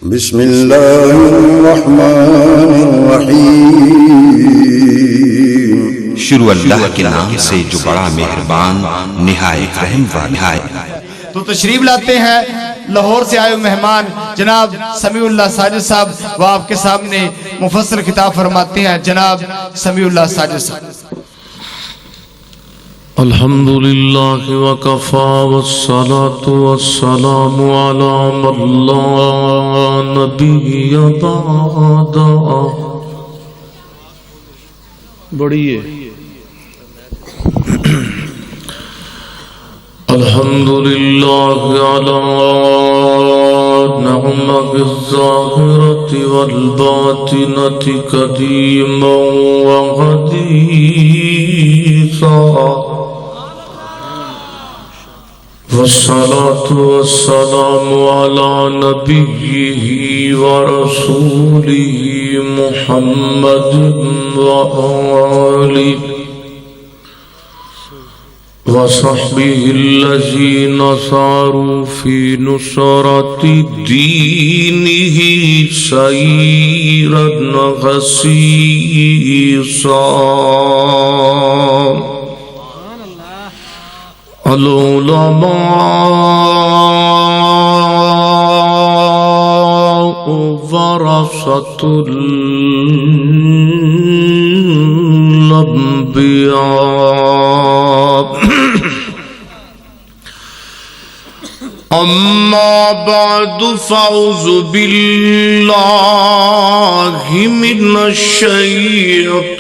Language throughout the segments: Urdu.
بسم اللہ الرحمن الرحیم شروع اللہ کے نام سے جو بڑا مہربان نہایت رحم والا ہے۔ تو تشریف لاتے ہیں لاہور سے آئے مہمان جناب سمیع اللہ ساجد صاحب، وہ آپ کے سامنے مفصل خطاب فرماتے ہیں۔ جناب سمیع اللہ ساجد صاحب۔ الحمدللہ وکفا والصلاة والسلام علی من لا نبی بعد۔ بڑی ہے الحمدللہ علی نعمہ الظاہرۃ والباطنۃ قدیما وحدیثا، والصلاة والسلام على نبيه ورسوله محمد وآله وصحبه الذين ساروا في نصرة دينه سيرا غسيسا۔ العلماء ورثة الأنبياء، أما بعد فأعوذ بالله من الشيطان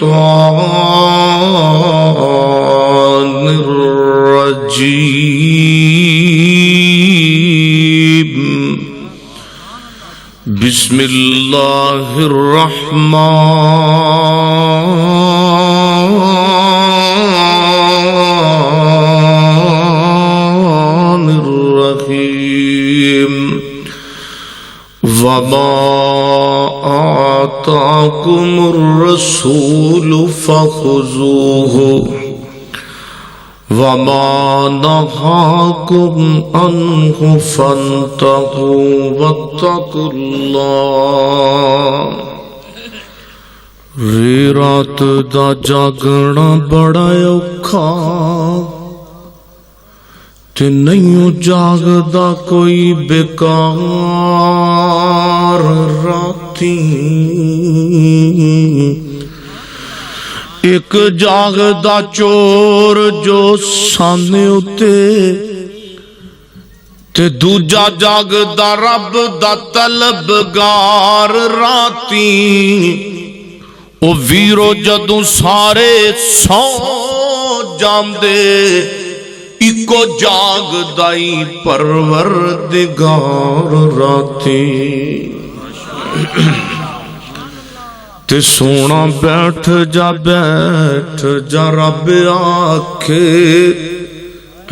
الرجيم، بسم الله الرحمن الرحيم، وما آتاكم الرسول فخذوه وما نهاكم عنه فانتهوا واتقوا الله۔ رات دا جاگنا بڑا اوکھا تے نہیں جاگدا کوئی بیکار راتی، ایک جاگدا چور جو سانے اتے تے دوجا جاگدا رب دا طلبگار راتی۔ او ویرو جدوں سارے سو جاندے اکو جاگدائی پروردگار راتی۔ تے سونا بیٹھ جا رب آکھے،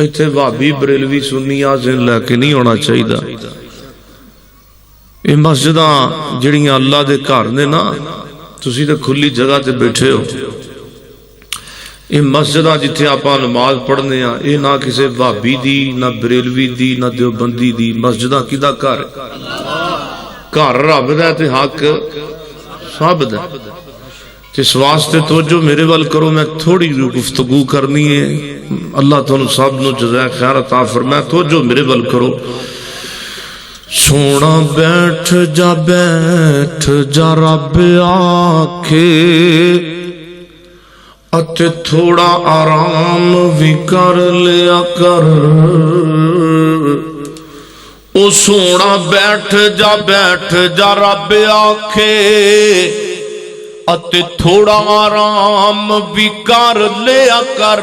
ایتھے وابی بریلوی سنی آزن لے کے نہیں ہونا چاہیے۔ یہ مسجداں جڑیاں اللہ دے گھر نے نا، تسی تے کھلی جگہ تے بیٹھے ہو، یہ مسجداں جتھے آپاں نماز پڑھنے ہیں، یہ نہ کسے وابی دی، نہ بریلوی دی، نہ دیوبندی دی، مسجداں کدا گھر گھر رب دا تے حق سب دا۔ اس واسطے توجہ میرے وال کرو، میں تھوڑی گفتگو کرنی ہے، اللہ تعالیٰ سب نو جزائے خیر عطا فرمائے۔ توجہ میرے وال کرو۔ سونا بیٹھ جا رب آکھے، اتے تھوڑا آرام بھی کر لیا کر۔ او سونا بیٹھ جا رب آکھے، اتے تھوڑا آرام بھی کر لیا کر۔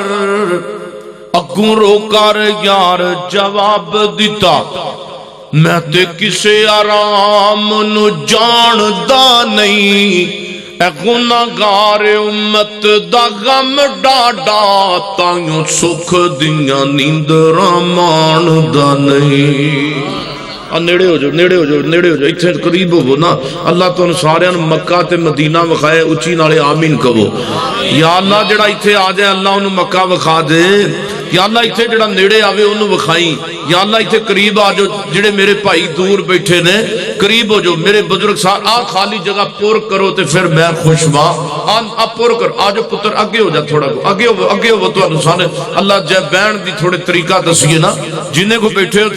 اگوں رو کر یار جواب دیتا، میں تے کسے آرام نو جاندا نہیں، اے گناہگار امت دا غم ڈاڈا، تائیوں سکھ دیاں نیندراں ماندا نہیں۔ نیڑے ہو جاؤ اتنے قریب ہو نا۔ اللہ تو سارے مکہ تے مدینہ وکھائے، اچھی نالے آمین کہو۔ یا اللہ جڑا اتنے آ جائے اللہ انہوں مکہ وکھا دے، یا اللہ اتنے جڑا نیڑے آوے انہوں وکھائی، یا اللہ اتنے قریب آ جو جڑے میرے بھائی دور بیٹھے نے قریب ہو جو، میرے بزرگ صاحب آ خالی جگہ پور کرو تے پھر میں خوش ہوا، آ پور کر آ جو پتر اگے ہو جا، تھوڑا اگے ہو تو انسان اللہ جے بہن دی تھوڑے طریقہ دسیے نا، جنہیں کو بیٹھے ہو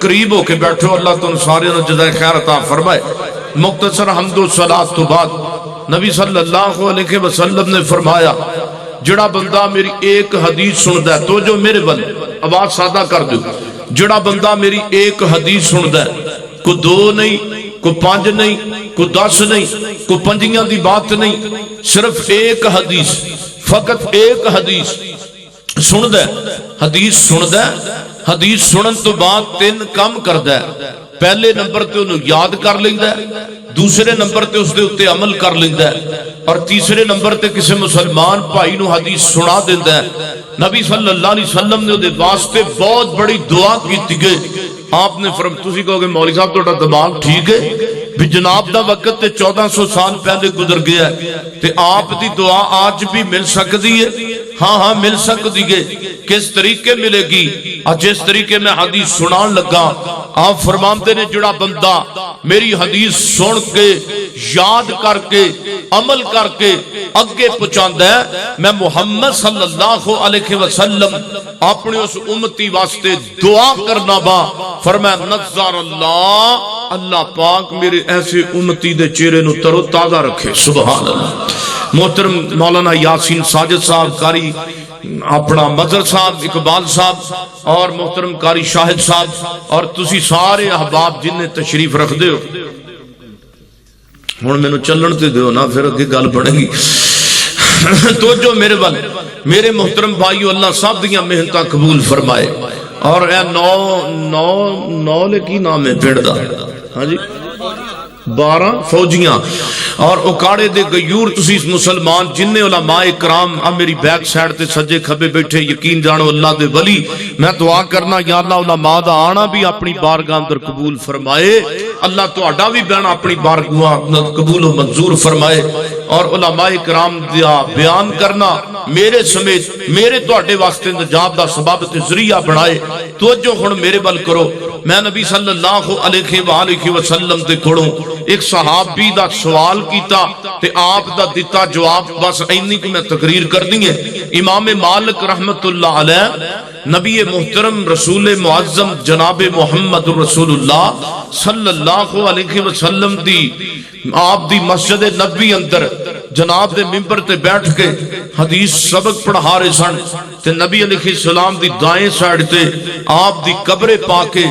قریب ہو کے بیٹھو، اللہ تو سارے جزائے خیر عطا فرمائے۔ مختصر حمد و صلاۃ تو بعد نبی صلی اللہ علیہ وسلم نے فرمایا جڑا بندہ میری ایک حدیث سندا ہے، تو جو میرے بل آواز سادہ کر دو، جڑا بندہ میری ایک حدیث سندا ہے، کو دو نہیں، کو پانچ نہیں، کو 10 نہیں، کو پنجیاں دی بات نہیں، صرف ایک حدیث، فقط ایک حدیث سندا ہے، حدیث سندا ہے، حدیث سنن تو بعد 3 کام کردا ہے۔ پہلے نمبر تے انہوں یاد کر لیندا ہے، دوسرے نمبر تے اس دے اتے عمل کر لیندا ہے، اور تیسرے نمبر تے کسی مسلمان بھائی نو حدیث سنا دیندا ہے۔ نبی صلی اللہ علیہ وسلم نے دے واسطے بہت بڑی دعا کیتی گئی۔ آپ نے فرمایا، تسی کہو گے مولوی صاحب تہاڈا دماغ ٹھیک ہے بھی جناب دا وقت تے 1400 سال پہلے گزر گیا ہے تے آپ دی دعا آج بھی مل سکتی ہے؟ ہاں مل سکتی ہے۔ کس طریقے ملے گی؟ جس طریقے میں حدیث سنان لگا، آپ فرماتے نے جڑا بندہ میری حدیث سن کے یاد کر کے عمل کر کے اگے پہنچاندا ہے، میں محمد صلی اللہ علیہ وسلم اپنے اس امتی واسطے دعا کرنا با، فرمایا نظر اللہ پاک میرے ایسے امتی دے چہرے نو تر و تازہ رکھے۔ سبحان اللہ۔ محترم مولانا یاسین ساجد صاحب، قاری اپنا مظہر صاحب، اقبال صاحب، اور محترم قاری شاہد صاحب، اور تسی سارے احباب جن نے تشریف رکھ دے ہو، ہن مینوں چلن تے دیو نا، پھر اگے گل بنے گی۔ تو جو میرے ول میرے محترم بھائیو، اللہ سب دیاں محنتاں قبول فرمائے، اور اے نو لے کی نام ہے پنڈ دا؟ ہاں جی 12 فوجیاں اور اکاڑے دے غیور تسی مسلمان جن علماء کرام میری بیک سائڈ تے سجے کھبے بیٹھے، یقین جانو اللہ دے ولی، میں دعا کرنا یا اللہ علماء دا آنا بھی اپنی بارگاہ اندر قبول فرمائے، اللہ تہاڈا بھی بہنا اپنی بارگاہ قبول و منظور فرمائے، اور علماء کرام دا بیان کرنا میرے سمیت میرے تہاڈے واسطے نجات دا سبب تے ذریعہ بنائے۔ توجہ ہن میرے بل کرو، میں نبی صلی اللہ علیہ وآلہ وسلم دے کھڑوں ایک صحابی دا سوال کیتا تے آپ دا دیتا جواب، بس اینی کو میں تقریر کر دی ہے۔ امام مالک رحمت اللہ علیہ نبی محترم رسول معظم جناب محمد رسول اللہ صلی اللہ علیہ وسلم دی آپ دی مسجد نبی اندر جناب دے ممبر تے بیٹھ کے حدیث سبق پڑھا رہے سن تے نبی علیہ السلام دی دائیں سائڈ تے آپ دی قبر پا کے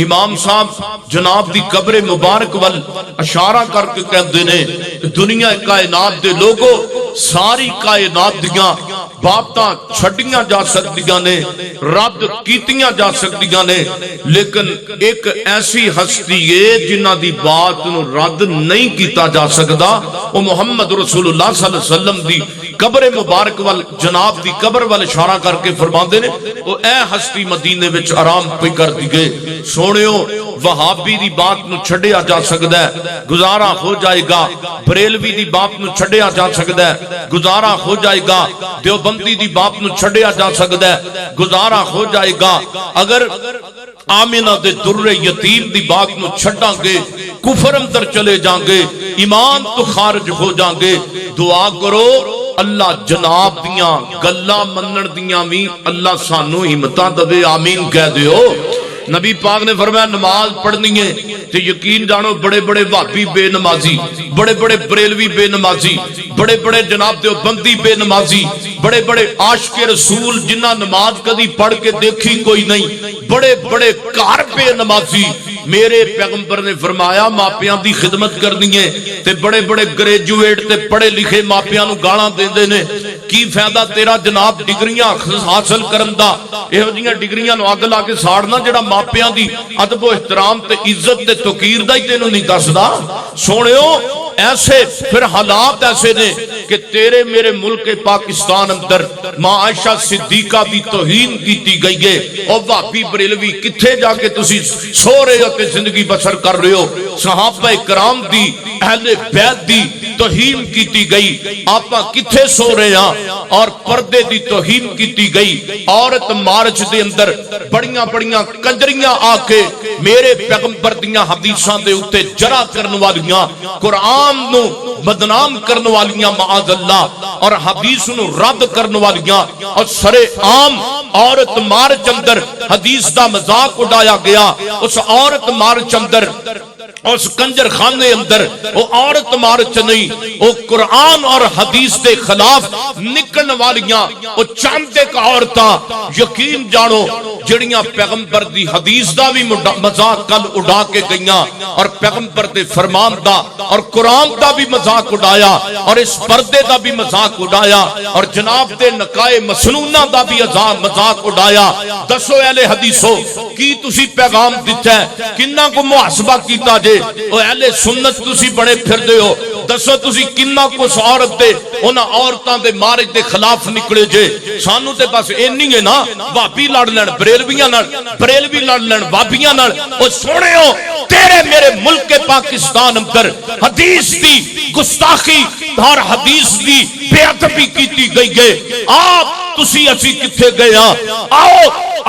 امام صاحب جناب دی قبر مبارک ول اشارہ کر کے کہتے نے، دنیا کائنات دے لوگوں ساری کائنات دیاں باتاں چھڑیاں جا سکتیاں نے، رد کیتیاں جا سکتیاں نے، لیکن ایک ایسی ہستی ہے جنہ دی بات نو رد نہیں کیتا جا سکتا، وہ محمد رسول اللہ صلی اللہ علیہ وسلم دی قبر مبارک وال جناب دی قبر وال اشارہ کر کے فرماندے نے، وہ اے ہستی مدینے وچ آرام پہ کر دی گئے۔ سونیو وہابی دی بات نو چھڑیا جا سکتا ہے، گزارا ہو جائے گا، بریلوی دی بات نو چھڑیا جا سکتا ہے، گزارا ہو جائے گا، دیوبندی دی بات نو چھڑیا جا سکتا ہے، گزارا ہو جائے گا، اگر آمینہ دے در یتیم دی بات نو چھڑاں گے کفر اندر چلے جائیں گے، ایمان تو خارج ہو جائیں گے۔ دعا کرو اللہ جناب دیاں گلاں منن دیاں بھی اللہ سانو ہمتاں دے، آمین کہہ دیو۔ نبی پاک نے فرمایا نماز پڑھنی ہے تو یقین جانو بڑے بڑے وہابی بے نمازی، بڑے بڑے بریلوی بے نمازی، بڑے بڑے جناب دیوبندی بے نمازی، بڑے بڑے عاشق رسول جنہ نماز کدی پڑھ کے دیکھی کوئی نہیں، بڑے بڑے کار بے نمازی، میرے پیغمبر نے فرمایا ماپیاں دی خدمت کرنی ہے تے بڑے بڑے گریجویٹ تے پڑھے لکھے ماپیاں نو گالاں دیندے نے، کی فائدہ تیرا جناب ڈگریاں حاصل کرن دا، ایہو جیاں ڈگریاں نو اگ لا کے ساڑنا جڑا ماپیاں دی ادب و احترام تے عزت تے توقیر دا ہی تینوں نہیں دسدا۔ سونیو ایسے پھر حالات ایسے نے کہ تیرے میرے ملک پاکستان اندر ماں عائشہ صدیقہ دی توہین کیتی گئی ہے، او وہابی بریلوی کتھے جا کے تسی سو رہے ہو تے زندگی بسر کر رہے ہو؟ صحابہ کرام دی اہل بیت دی توہین کیتی گئی، آپا کتھے سو رہے ہیں؟ اور پردے دی توہین کیتی گئی، عورت مارچ دے اندر بڑیاں بڑیاں کنجریاں آ کے میرے پیغمبر دیاں حدیثاں دے اوتے جرا کرن والیاں، قرآن نو بدنام کرن والیاں معاذ اللہ، اور حدیث نو رد کرن والیاں، اور سرے عام عورت مارچ اندر حدیث دا مذاق اڑایا گیا، اس عورت مارچ اندر اس کنجر خانے اندر وہ عورت مارچ نہیں، وہ قرآن اور حدیث دے خلاف نکلن والیاں وہ چاندے کا عورتاں یقین جانو جڑیاں پیغمبر دی حدیث دا بھی مذاق کل اڑا کے گئیاں، اور پیغمبر دے فرمان دا اور قرآن دا بھی مذاق اڑایا، اور اس پردے دا بھی مذاق اڑایا، اور جناب دے نکائے مسنونہ دا بھی مذاق اڑایا۔ دسو اہل حدیثو کی تسی پیغام دیتا ہے؟ کنہ کو محاسبہ کیتا جے؟ او اہل سنت تسی بڑے پھر دے ہو، دسو تسی کنہ کو اس عورت دے انہاں عورتاں دے مارج دے خلاف نکلے جے؟ سانو تے بس اینی ہے نا، وابی لڑ لین بریلویاں نال، بریلوی لڑ لین وابیاں نال۔ او سونے ہو تیرے میرے ملک پاکستان اندر حدیث دی گستاخی اور حدیث دی بے ادبی کیتی گئی ہے، آپ تسی اسی کتھے گئے ہاں؟ آؤ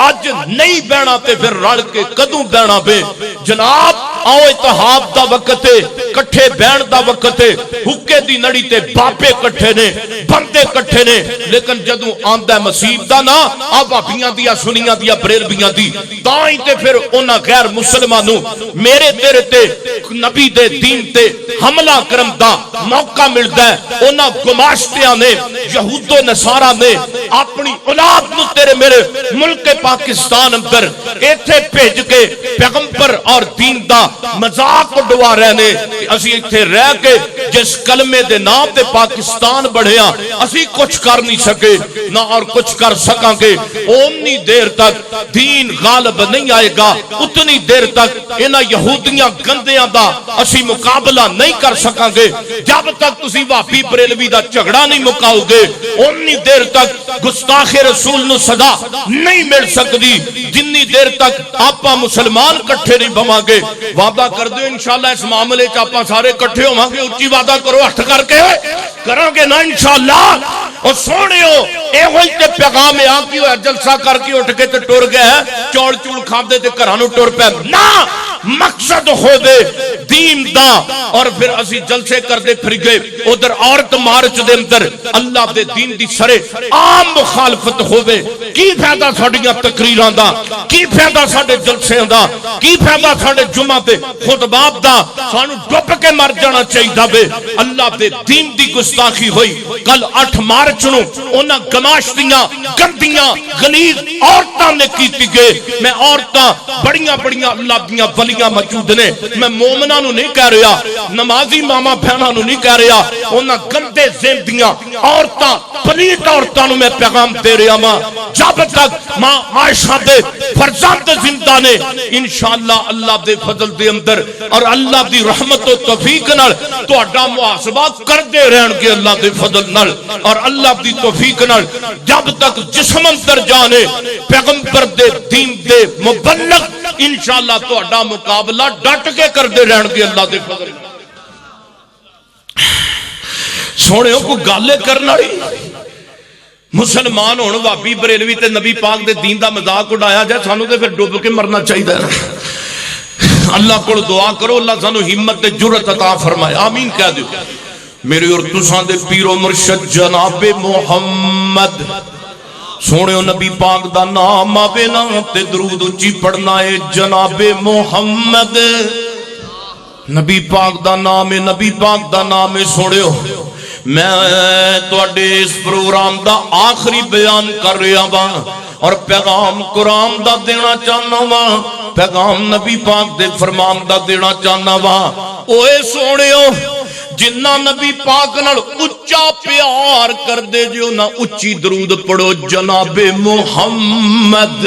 آج نہیں بینا تے پھر رڑ کے کدوں بینا بے جناب، آؤ اتحاد دا وقت ہے، کٹھے بین دا وقت ہے، حکے دی نڑی تے باپے کٹھے نے، بندے کٹھے نے، لیکن جدوں آندہ مسیب دا نا آپ اپیاں دیا سنیاں دیا بریلویاں دی تائیں تے پھر انہاں غیر مسلمانوں میرے تیرے تے نبی دے دین تے حملہ کرم دا موقع ملتا ہے۔ انہاں گماشتیاں نے یہود و نصارہ نے اپنی اولاد نو تیرے میرے ملک پاکستان اندر ایتھے بھیج کے پیغمبر اور دین دا مذاق اڑوا رہے نے، اسی ایتھے رہ کے جس کلمے دے نام تے پاکستان بڑھیا اسی کچھ کر نہیں سکے نہ اور کچھ کر سکاں گے۔ اتنی دیر تک دین غالب نہیں آئے گا، اتنی دیر تک انہاں یہودیاں گندیاں دا اسی مقابلہ نہیں کر سکاں گے، جب تک تسی وہابی بریلوی دا جھگڑا نہیں مکاؤ گے اتنی دیر تک گستاخ رسول نو سزا نہیں مل سکتی، جنی دیر تک آپا مسلمان کٹھے نہیں بواں گے۔ وعدہ کر دو انشاءاللہ اس معاملے چ آپا سارے کٹھے ہوواں گے، اچھی وعدہ کرو ہٹھ کر کے کرو گے نا انشاءاللہ۔ اور سونے ہو اے ہوئی تے پیغام آ کی ہوا جلسہ کر کے اٹھ کے تے ٹر گئے چوڑ چوڑ کھاندے تے گھرانوں ٹر پے نا، مقصد ہو دے دین دا، اور پھر اسی جلسے کر دے پھر گئے ادھر عورت مارچ دے اندر اللہ دے دین دی سرے عام مخالفت ہوئے۔ کی فائدہ ساڑیاں تقریراں دا، کی فائدہ ساڑے جلسے دا، کی فائدہ ساڑے جمعہ دے خطبات دا؟ سانو ڈوب کے مر جانا چاہیے بے۔ اللہ دے دین دی گستاخی ہوئی کل 8 مارچ نو انہاں گماشتیاں گندیاں غلیظ عورتاں نے کیتی گئے۔ میں عورتاں بڑیاں بڑیاں اللہ دیاں ولیاں موجود نے، میں مومناں نو نہیں کہہ رہا، نمازی ماما بہناں نو نہیں کہہ رہا، انہاں گندے ذہن دیاں عورتاں پلیت عورتاں نو میں پیغام دے رہا ماں، جب تک ماں عائشہ دے فرزند زندہ نے انشاءاللہ اللہ دے فضل دے اندر اور اللہ دی رحمت و توفیق نال تہاڈا محاسبہ کر دے رہن گے اللہ دے فضل نال اور اللہ دی توفیق نال، جب تک جسم اندر جانے پیغمبر دے دین دے مبلغ انشاءاللہ تہاڈا مقابلہ ڈٹ کے کر دے رہن گے اللہ دے فضل نال۔ سونے کو گالے کرنا ہی مسلمان ہونے وابی بریلوی تے نبی پاک دے دین دا مذاق اڑایا جائے، سانو تے پھر ڈوب کے مرنا چاہیے۔ اللہ کو دعا کرو اللہ سانو ہمت تے جرأت عطا فرمائے، آمین کہہ دیو۔ میرے اور تساں دے پیر و مرشد جناب محمد سونے نبی پاک دا نام آوے نا تے درود اچھی پڑھنا ہے جناب محمد، نبی پاک دا نام ہے، نبی پاک دا نام ہے۔ سونے میں تواڈے اس پروگرام دا آخری بیان کر رہا ہاں اور پیغام قرآن دا دینا چاہنا ہاں، پیغام نبی پاک دے فرمان دا دینا چاہنا ہاں۔ اوے سونےو جنہ نبی پاک نال اچا پیار کر دے جو نہ اچھی درود پڑھو جناب محمد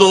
2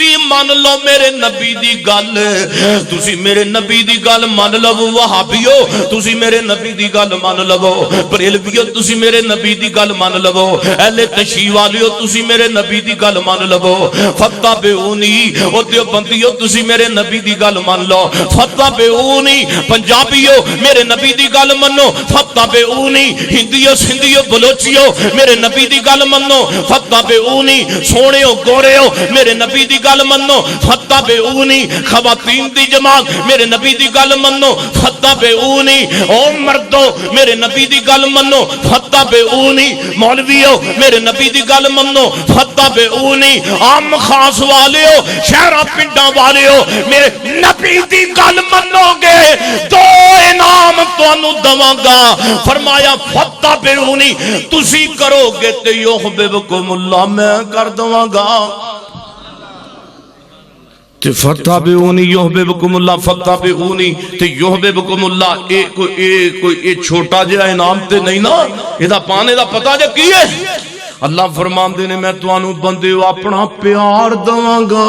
سی مان لو میرے نبی دی گل تسی میرے نبی دی گل مان لو وہابیو تسی میرے نبی دی گل مان لو بریلویو تسی میرے نبی دی گل مان لو اہل تشیع والیو تسی میرے نبی دی گل مان لو فتبعونی او دیوبندیو تسی میرے نبی دی گل مان لو فتبعونی پنجابیو میرے نبی دی گل منو فتبعونی ہندیو سندھیو بلوچیو میرے نبی دی گل منو فتبعونی سونےو گوریو میرے نبی دی گل منو فتبعونی خواتین دی جماعت میرے نبی دی گل منو فتبعونی او مردو میرے نبی دی گل منو فتبعونی مولویو میرے نبی دی گل منو فتبعونی عام خاص والیو شہرہ پنڈا والیو میرے نبی دی گل منو گے دو انعام تو انو دواں گا فرمایا فتبعونی تسی کرو گے تے یحببکم اللہ میں کر دواں گا تے فتبعونی یحببکم اللہ فتبعونی تے یحببکم اللہ کوئی چھوٹا جہا انعام تے نہیں نا یہ پانے دا پتہ جا کی ہے اللہ فرمان دے نے میں توانو بندے اپنا پیار دواں گا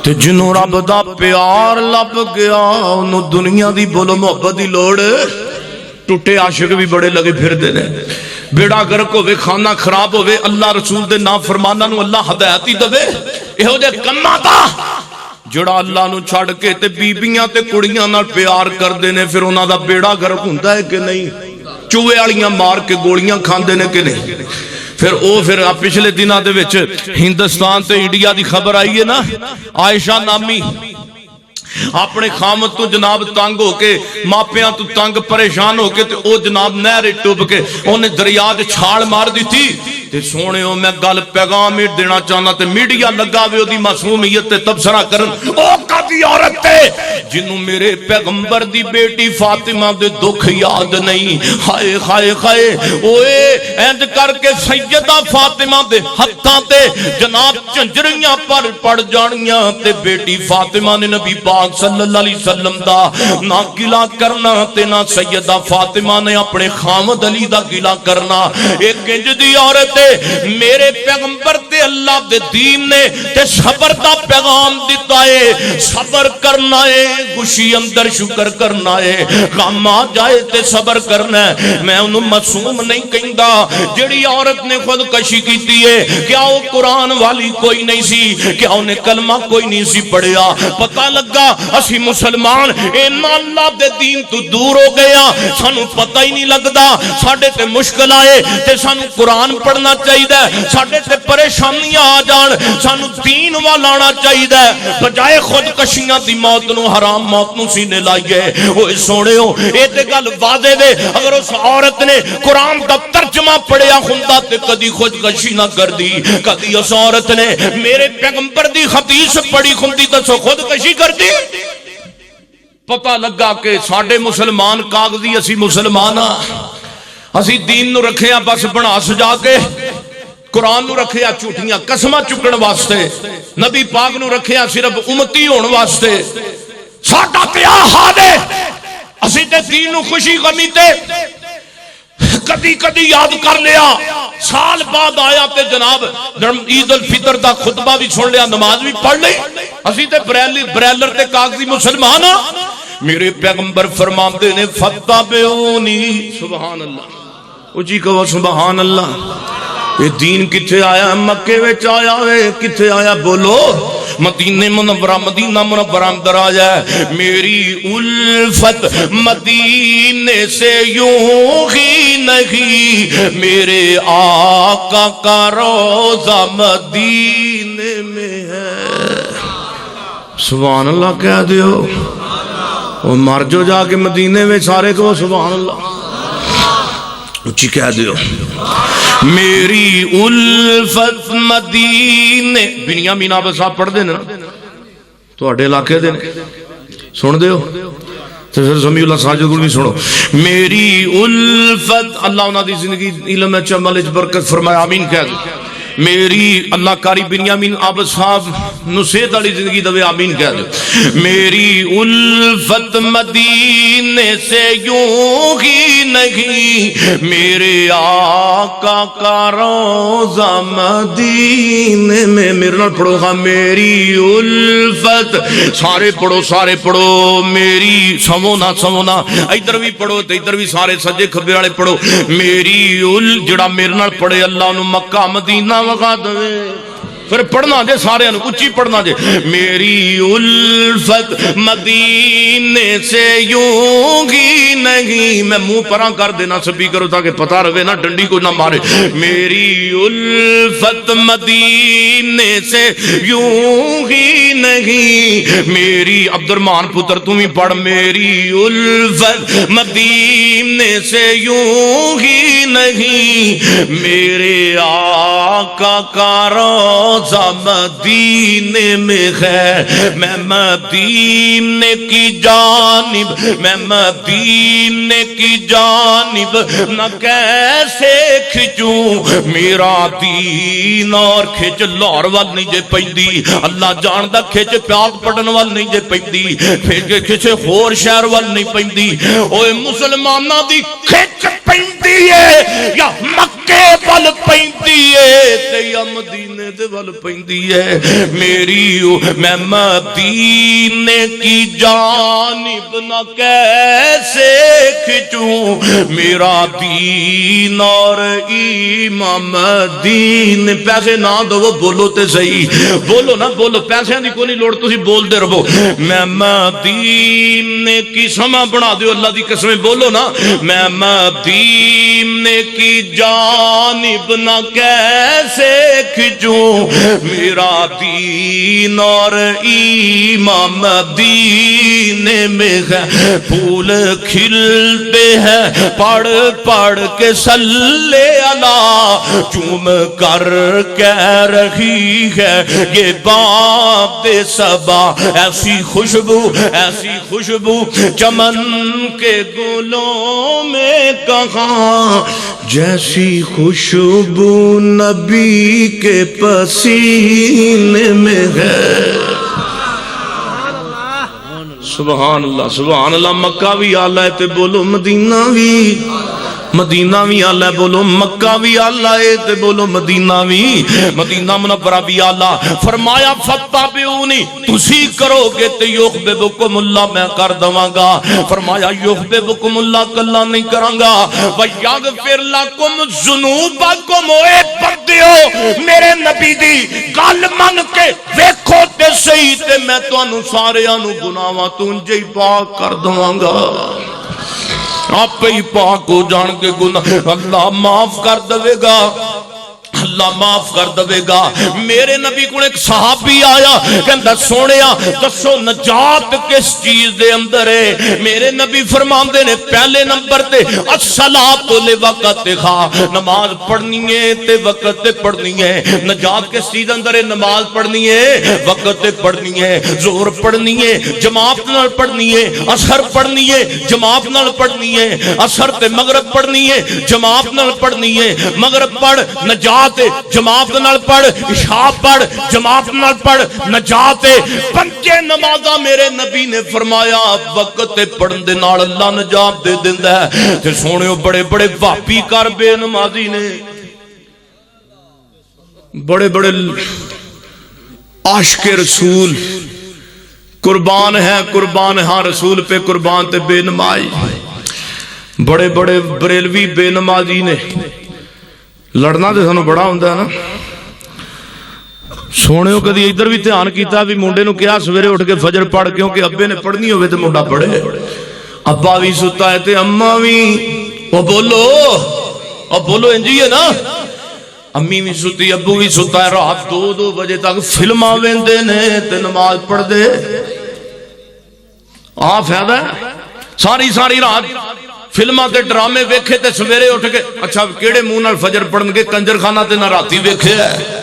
تے جنوں رب دا پیار لب گیا انہوں دنیا دی بولو محبت دی لوڑ ٹوٹے عاشق بھی بڑے لگے پھر دے نے بیڑا گرک ہوئے خانہ خراب ہوئے اللہ رسول دے نام فرمانا نو اللہ ہدایتی دوے ایہو جے کما تا جڑا اللہ نو چھڑ کے تے بیبیاں تے کڑیاں نال پیار کر دینے پھر انہاں دا بیڑا گرک ہوندا ہے کہ نہیں چوہے والیاں مار کے گولیاں کھاندے نے کہ نہیں پھر پچھلے دنوں دے وچ ہندوستان تے انڈیا دی خبر آئی ہے نا عائشہ نامی اپنے خامد تو جناب تنگ ہو کے ماپیاں تو تنگ پریشان ہو کے تے او جناب نہر ٹوب کے انہیں دریا دے چھاڑ مار دی تھی تے سونے ہو میں گل پیغام دینا چاہنا تے میڈیا لگا وے او دی معصومیت تے تبصرہ کرن او کدی عورت تے جنوں میرے پیغمبر دی بیٹی فاطمہ دے دکھ یاد نہیں ہائے ہائے ہائے اوئے اینج کر کے سیدہ فاطمہ دے ہتھاں تے جناب چنجریاں پر پڑ جانیاں تے بیٹی فاطمہ نے نبی پاک صلی اللہ علیہ وسلم دا نہ گلا کرنا تے نہ سیدہ فاطمہ نے اپنے خامد علی دا گلا کرنا ایک انج دی عورت میرے پیغمبر تے اللہ دے دین نے تے صبر دا پیغام دیتا ہے صبر کرنا ہے خوشی اندر شکر کرنا ہے غم آ جائے تے صبر کرنا ہے میں انہوں معصوم نہیں کہیں گا جڑی عورت نے خودکشی کیتی ہے کیا وہ قرآن والی کوئی نہیں سی کیا انہیں کلمہ کوئی نہیں سی پڑھیا پتہ لگا اسی مسلمان اینا اللہ دے دین تو دور ہو گیا سانو پتہ ہی نہیں لگدا ساڑھے تے مشکل آئے تے سانو قرآن پڑھنا چاہیے ساڑھے تے پریشانیاں آ جان سانو دین والانا چاہیے بجائے خودکشیاں دی موت نو حرام موت نو سینے لائیے وہ سونے ہو اے تے گل واضح دے اگر اس عورت نے قرآن دا ترجمہ پڑھیا ہوندا تے کدی خودکشی نہ کر دی کدی اس عورت نے میرے پیغمبر دی حدیث پڑھی ہوندی تے سو خودکشی کر دی پتہ لگا کہ ساڈے مسلمان کاغذی اسی مسلمان اسی دین نو رکھے ہیں بس بنا سجا کے قرآن نو رکھے ہیں چوٹیاں قسمہ چکن واسطے نبی پاک نو رکھے ہیں صرف امتی ہون واسطے ساڈا کیا حال ہے اسی تے دین نو خوشی غمی تے کدی کدی یاد کر لیا سال بعد آیا تے جناب عید الفطر دا خطبہ بھی سن لیا نماز بھی پڑھ لی اسی تے بریلر تے کاغذی مسلمان میرے پیغمبر فرماندے نے فتبعونی سبحان اللہ اجی کہو سبحان اللہ یہ دین کتھے آیا مکے وچ آیا ہے کتھے آیا بولو مدینہ منورہ اندر آیا ہے میری الفت مدینے سے یوں ہی نہیں میرے آقا کا روضہ مدینے میں ہے سبحان اللہ کہہ دیو وہ مر جو جا کے مدینے میں سارے کو سبحان اللہ اچھی کہہ دیو میری الفت مدینے بنیا مینا بس آپ پڑھ دینے تو اڈے علاقے دینے سن دیو تو پھر سمیع اللہ ساجد گل بھی سنو میری الفت اللہ انہا دی زندگی علم اچھا عمل اچھ برکت فرمائے آمین کہہ دو میری اللہ کاری بنیامین عابد صاحب نو صحت والی زندگی دے آمین کہہ دو میری الفت مدینے سے یوں ہی نہیں میرے آقا کا روضہ مدینے میں میرے نال پڑھو ہاں میری الفت سارے پڑھو میری سمونا ادھر بھی پڑھو تے ادھر بھی سارے سجے کھبے والے پڑھو میری جڑا میرے نال پڑھے اللہ نو مکہ مدینہ وکھا دے پھر پڑھنا جے سارے انو اچھی پڑھنا جے میری الفت مدینے سے یوں ہی نہیں میں منہ پراں کر دینا سپیکر تاکہ پتہ رہے نا ڈنڈی کو نہ مارے میری الفت مدینے سے یوں ہی نہیں میری عبد الرحمن پتر تمہیں پڑھ میری الفت مدینے سے یوں ہی نہیں میرے آقا کا روضہ مدینے میں ہے میں مدینے کی جانب نہ کیسے کھچوں میرا دین اور کھچ لاہور وال نہیں جے پیندی اللہ جاندا کھچ پیاگ پٹن وال نہیں جے پیندی پھر کسے ہور شہر وال نہیں پیندی اوے مسلماناں دی کھچ پیندی ہے یا مکے وال پیندی ہے تے یا مدینے دے وال پیندی ہے میری میں مدینے کی جانب نہ کیسے کھچوں میرا دین اور ایمان مدینے پیسے نہ دو بولو تے صحیح بولو نا بولو پیسے دی کوئی لوڑ تسی بول دے رہو میں مدینے کی سما بنا دیو اللہ دی قسمیں بولو نا میں مدینے کی جانب نہ کیسے کھچوں میرا دین اور ایمان مدینے میں ہے پھول کھلتے ہیں پڑھ کے صلی اللہ چوم کر کہہ رہی ہے یہ بات صبا ایسی خوشبو چمن کے گلوں میں کہاں جیسی خوشبو نبی کے پسینے میں ہے سبحان اللہ مکہ بھی آلہ ہے تے بولو مدینہ بھی آلہ ہے بولو مکہ بھی آلہ ہے تے بولو مدینہ منورہ بھی آلہ فرمایا فتابعونی تسی کرو گے تے یحببکم اللہ میں کر دواں گا فرمایا یحببکم اللہ کلا نہیں کراں گا ویغفر لکم ذنوبکم اے بندیو میرے نبی دی گل من کے ویکھو تے صحیح تے میں تانوں ساریاں نو گناہاں تو انجے ہی پاک کر دواں گا آپ ہی پاک ہو جان کے گناہ اللہ معاف کر دے گا اللہ معاف کر دے گا میرے نبی کو ایک صحابی آیا کہندا سونیا دسو نجات کس چیز دے اندر ہے میرے نبی فرماندے نے پہلے نمبر تے الصلاۃ لوقتھا نماز پڑھنی ہے تے وقت تے پڑھنی ہے نجات کس چیز اندر ہے نماز پڑھنی ہے وقت تے پڑھنی ہے ظہر پڑھنی ہے جماعت نال پڑھنی ہے عصر پڑھنی ہے جماعت نال پڑھنی ہے عصر تے مغرب پڑھنی ہے جماعت نال پڑھنی ہے مغرب پڑھ نجات جماعت نال پڑھ عشاء پڑھ جماعت نال پڑھ نجات پنجے نمازاں میرے نبی نے فرمایا وقت پڑھن دے نال اللہ نجات دے دیندا ہے تے سونےو بڑے بڑے وہابی کر بے نمازی نے بڑے بڑے عاشق رسول قربان ہے ہاں رسول پہ قربان تے بے نماز بڑے بڑے بریلوی بے نمازی نے لڑنا تے سانو بڑا ہوندا ہے نا سونےو کدی ادھر بھی دھیان کیتا بھی منڈے نو کیا سویرے اٹھ کے فجر پڑھ کیونکہ ابے نے پڑھنی ہوئے تے منڈا پڑھے ابا بھی ستا ہے تے اماں بھی وہ بولو انجی ہے نا امی بھی ستی ابو بھی ستا ہے رات 2 بجے تک فلماں ویندے نے تے نماز پڑھ دے فائدہ ہے ساری رات فلماں تے ڈرامے ویکھے تے سویرے اٹھ کے اچھا کیڑے منہ نال فجر پڑھن گے کنجر خانہ تے نہ راتی ویکھے ہے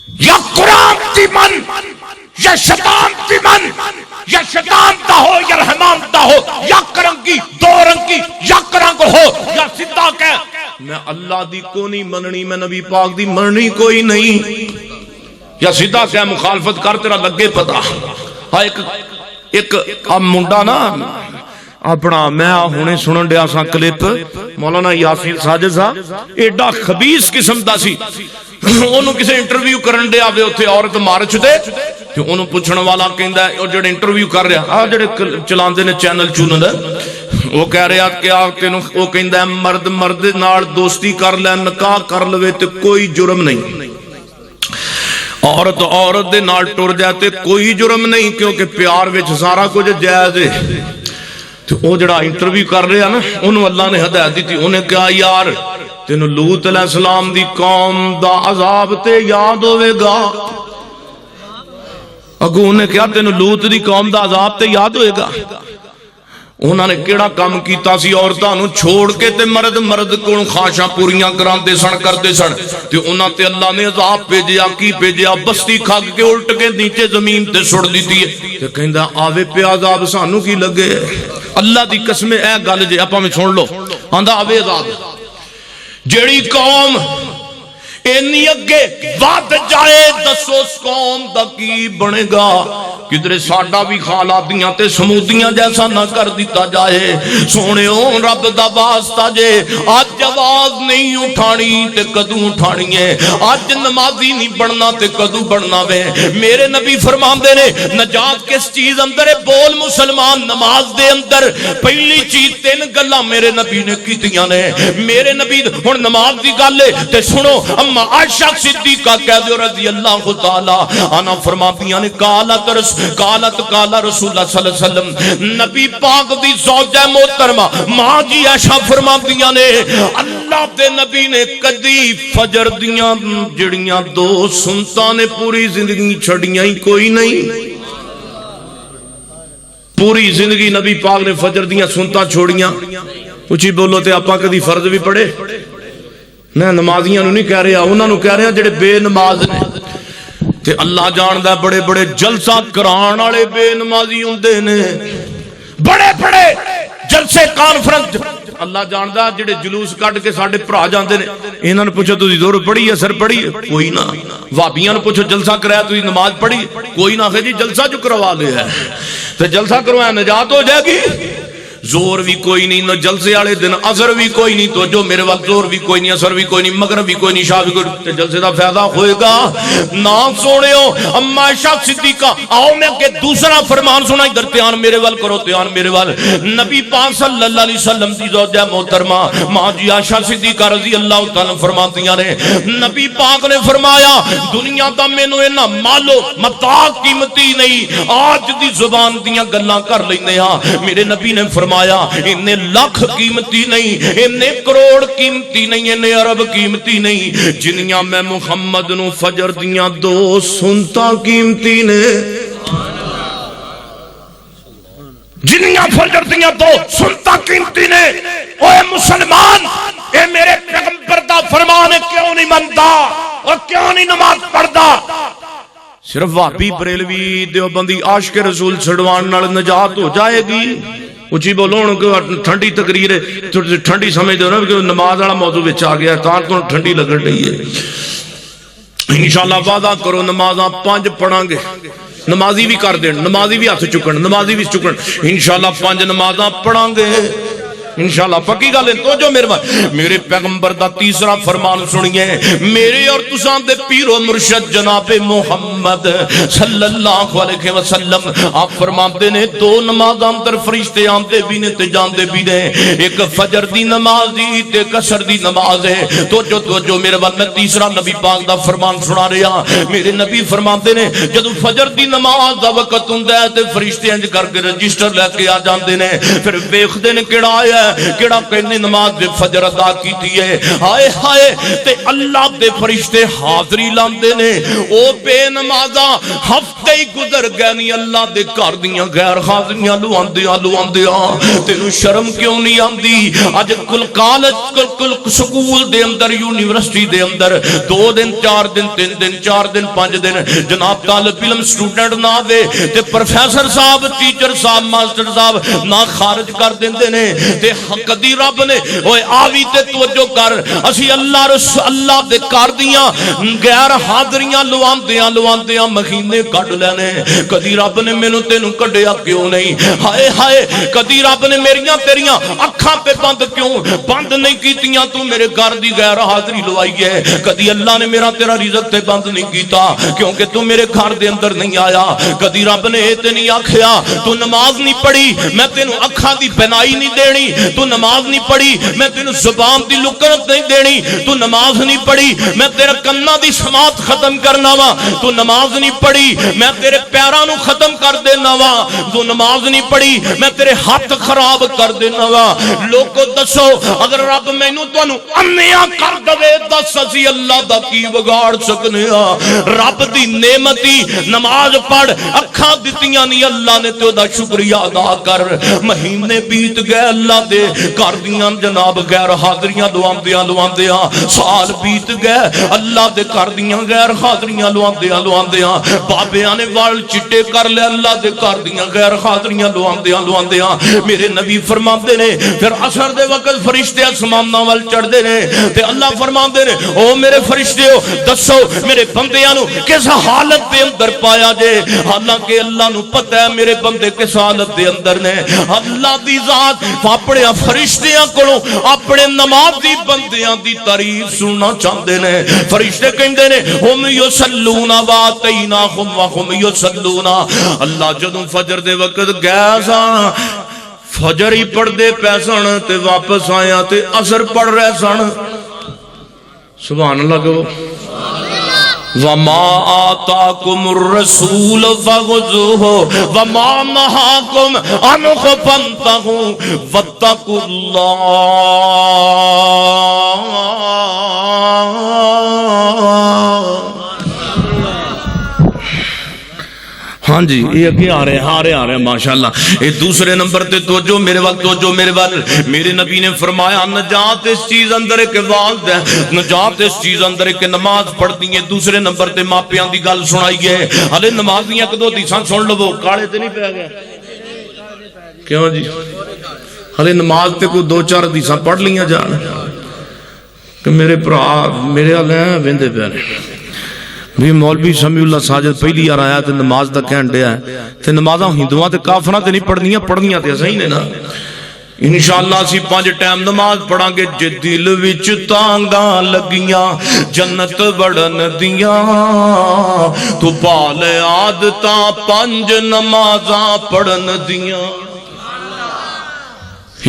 یا قرآن دی من یا شیطان دی من یا شیطان دا ہو یا رحمان دا ہو یا کرنگی دو رنگی یا کرنگ ہو یا سدھا کہ میں میں اللہ دی کو نہیں مننی، میں نبی پاک دی مننی کوئی نہیں، یا سیدھا کیا مخالفت کر تیرا لگے پتا۔ ہاں ایک اب منڈا نا اپنا، میں ہونے سنن دیا سا کلپ مولانا یاسین ساجد صاحب، ایڈا خبیث قسم دا سی، انہوں کسے انٹرویو کرن دیا وے اتھے عورت مارچ دے، تو انہوں پوچھن والا کہندا ہے، اور جڑے انٹرویو کر رہا جڑے چلاندے نے چینل چونن دے، وہ کہہ رہا کہ آپ تینوں، وہ کہندا ہے مرد مرد نال دوستی کر لے، نکاح کر لوے تے کوئی جرم نہیں، عورت عورت دے نال ٹر جاتے کوئی جرم نہیں، کیونکہ پیار وچ سارا کچھ جائز ہے۔ تو وہ جڑا انٹرویو کر رہا نا، انہوں اللہ نے ہدایت دی تھی، انہیں کہا یار تینوں لوط علیہ السلام دی قوم دا عذاب تے یاد ہوئے گا، اگو انہیں کہا تینوں لوط دی قوم دا عذاب تے یاد ہوئے گا۔ انہوں نے کیڑا کام کیتا سی، عورتاں نو چھوڑ کے تے مرد مرد کول خواہشاں پوریاں کراندے سن کردے سن، تے انہاں تے اللہ نے عذاب بھیجیا، کی بھیجیا؟ بستی کھا کے الٹ کے نیچے زمین تے سڑ دیتی ہے، تے کہندا آوے پہ عذاب سانو کی لگے، اللہ دی قسم اے گل جے اپاں میں سن لو، آندا آوے عذاب۔ جیڑی قوم اینی اگے ود جائے دسو اس قوم دا کی بنے گا، کدھر ساڈا بھی خالا دیاں تے سمودیاں جیسا نہ کر دیتا جائے۔ سونےو رب دا واسطہ جے، آج آواز نہیں اٹھانی تے کدوں اٹھانی ہے، آج نمازی نہیں بننا تے کدوں بننا وے۔ میرے نبی فرماندے نے نجات کس چیز اندر ہے؟ بول مسلمان، نماز دے اندر پہلی چیز تین گلاں میرے نبی نے کیتیاں نے۔ میرے نبی ہن نماز دی گل ہے تے سنو، اما عائشہ صدیقہ کہہ دیو رضی اللہ تعالی عنہا فرماتیاں نے قالت قال رسول اللہ صلی اللہ علیہ وسلم، نبی پاک دی زوجہ محترمہ ماں جی عائشہ فرماتیاں نے اللہ دے نبی نے کدی فجر دیاں جڑیاں دو سنتاں نے پوری زندگی چھڑیاں ہی کوئی نہیں، پوری زندگی نبی پاک نے فجر دیاں سنتاں چھوڑیاں۔ اچھی بولو تے آپاں کدی فرض بھی پڑھے؟ میں نمازیاں نو نہیں کہہ رہا، انہاں نو کہہ رہا جڑے بے نماز نے، تے اللہ جاندا بڑے بڑے جلسہ کران والے بے نمازی ہوندے نے، بڑے بڑے جلسے کانفرنس اللہ جاندا جڑے جلوس کڈ کے ساڈے بھرا جاندے نے، انہاں نوں پوچھو تسی ظہر پڑھی ہے، اثر پڑھی ہے؟ کوئی نہ۔ وہابیاں نوں پوچھو جلسہ کرایا تسی نماز پڑھی؟ کوئی نہ۔ کہ جی جلسہ جو کروا لیا ہے تے جلسہ کروایا نجات ہو جائے گی؟ زور بھی کوئی نہیں، نہ جلسے والے دن اثر بھی کوئی نہیں، تو جو میرے وقت زور بھی کوئی نہیں، اثر بھی کوئی نہیں، مغرب بھی کوئی نہیں، شاہ بھی کوئی نہیں، جلسے دا فائدہ ہوئے گا نہ؟ سونےو اما عائشہ صدیقہ، آؤ میں کہ دوسرا فرمان سنا، ادھر دھیان میرے وال کرو، دھیان میرے وال۔ نبی پاک صلی اللہ علیہ وسلم دی زوجہ محترمہ ماں جی عائشہ صدیقہ رضی اللہ تعالیٰ فرماتیاں نے، نبی پاک نے فرمایا دنیا دا مینوں اینا مالو متاع قیمتی نہیں، آج دی زبان دیاں گلاں کر لیندے ہاں، میرے نبی نے فرمایا انہیں لاکھ قیمتی نہیں، انہیں کروڑ قیمتی نہیں، انہیں عرب قیمتی نہیں، جنیاں میں محمد نو فجر دیاں دو سنتا قیمتی نے، جنیاں فجر دیاں دو سنتا قیمتی نے۔ اوے مسلمان، اے میرے پیغمبر دا فرمان ہے، کیوں نہیں منتا اور کیوں نہیں نماز پڑھدا؟ صرف وہابی بریلوی دیوبندی عاشق رسول چھڑوان نال نجات ہو جائے گی؟ اچھی بولو، ٹھنڈی تقریر ہے، ٹھنڈی سمجھ دو نا کہ نماز والا موضوع وچ آ گیا، تاں تو ٹھنڈی لگن رہی ہے۔ انشاءاللہ وعدہ کرو نمازاں 5 پڑھاں گے، نمازی بھی کر دین، نمازی بھی ہاتھ چکن، نمازی بھی چکن، انشاءاللہ 5 نمازاں پڑھاں گے انشاءاللہ۔ پکی گل ہے تو جو میرے پیغمبر دا تیسرا فرمان سنیے، میرے اور تساں دے پیر و مرشد جناب محمد صلی اللہ علیہ وسلم آپ فرماتے نے 2 نمازاں اندر فرشتے آندے بھی نے تے جاندے بھی نے، ایک فجر دی نماز دی تے عصر دی نماز ہے۔ تو جو میرے وال میں تیسرا نبی پاک دا فرمان سنا رہا، میرے نبی فرماتے نے جدو فجر دی نماز دا وقت ہوندا ہے تے فرشتے انج کر کے رجسٹر لے کے آ جاندے نے، پھر ویکھدے نے کیڑا آیا کیڑا کہنے نماز دے فجر ادا کیتی ہے، ہائے ہائے تے اللہ دے فرشتے حاضری لاندے نے، او بے نمازاں ہفتے ہی گزر گئے نہیں اللہ دے گھر دیاں غیر حاضریاں لواندیاں، تینوں شرم کیوں نہیں آندی؟ اج کل کالج کل سکول دے اندر یونیورسٹی دے اندر 2 دن 4 دن 3 دن 4 دن 5 دن جناب طالب علم سٹوڈنٹ نہ دے تے پروفیسر صاحب ٹیچر صاحب ماسٹر صاحب نہ خارج کر دیندے نے تے کدی رب نے اوے آوی تے توجہ کر اسی اللہ دے کر دیاں غیر حاضریاں لواندیاں مہینے کڈ لینے کدی رب نے مینوں تینوں کڈیا کیوں نہیں ہائے ہائے کدی رب نے میریاں تیریاں اکھاں پہ بند نہیں کیتیاں تو میرے گھر دی غیر حاضری لوائی ہے کدی اللہ نے میرا تیرا رزق تے بند نہیں کیتا کیونکہ تو میرے گھر دے اندر نہیں آیا کدی رب نے تے نہیں آکھیا تو نماز نہیں پڑھی میں تینوں اکھاں دی بنائی نہیں دینی تو نماز نہیں پڑھی میں تینوں زبان دی لکرت نہیں دینی تو نماز نہیں پڑھی میں تیرے کناں دی سماعت ختم کرنا وا تو نماز نہیں پڑھی میں تیرے پیراں نو ختم کر دینا وا تو نماز نہیں پڑھی میں تیرے ہاتھ خراب کر دینا وا لوگو دسو اگر رب مینوں تانوں انیا کر دے دس اسی اللہ دا کی بگاڑ سکنے رب دی نعمتی نماز پڑھ اکھاں دتیاں نہیں اللہ نے تو دا شکریہ ادا کر مہینے بیت گئے اللہ دے کر دیاں جناب غیر حاضریاں لواندیاں سال بیت گئے اللہ دے کر دیاں غیر حاضریاں لواندیاں بابیاں نے وال چٹے کر لے اللہ دے کر دیاں غیر حاضریاں لواندیاں میرے نبی فرماندے نے پھر عصر دے وقت فرشتے آسماناں وال چڑھدے نے تے اللہ فرماندے نے او میرے فرشتیو دسو میرے بندیاں نو کس حالت دے اندر پایا جے حالانکہ اللہ نو پتہ ہے میرے بندے کس حالت دے اندر نے اللہ دی ذات اپنے فرشتیاں کولوں اپنے نمازی بندیاں دی تعریف سننا چاہندے نے فرشتے کہندے نے ہم یصلون واتیناہم وہم یصلون اللہ جدوں فجر دے وقت گیا سا فجر ہی پڑھ دے پیسن تے واپس آیا تے عصر پڑھ رہے سن سبحان اللہ کہو وَمَا آتَاكُمُ الرَّسُولُ فَخُذُوهُ وَمَا نَهَاكُمْ عَنْهُ فَانْتَهُوا وَاتَّقُوا اللَّهَ ہاں جی یہ اگے آ رہے ہیں ماشاءاللہ یہ دوسرے نمبر تے توجہ میرے وقت میرے نبی نے فرمایا نجات اس چیز اندر ایک والد ہے نجات اس چیز اندر ایک نماز پڑھتی ہے دوسرے نمبر تے ماپیاں دی گل سنائی ہے ہلے نمازیاں کدو دیساں سن لو کالے تے نہیں پہ گیا کیوں جی ہلے نماز تے کوئی دو چار دیساں پڑھ لیاں جان کہ میرے حال ہیں ویندے پہ بھی مولوی سمیع اللہ ساجد پہلی یار آیا تے نماز دا کہن دیا ہے تے نمازاں ہندوان تے کافران تے نہیں پڑھنیاں تے صحیح نے نا انشاءاللہ اسی 5 ٹائم نماز پڑھاں گے جے دل وچ تانگاں لگیاں جنت بڑھن دیاں تو پال عادتاں 5 نمازاں پڑھن دیاں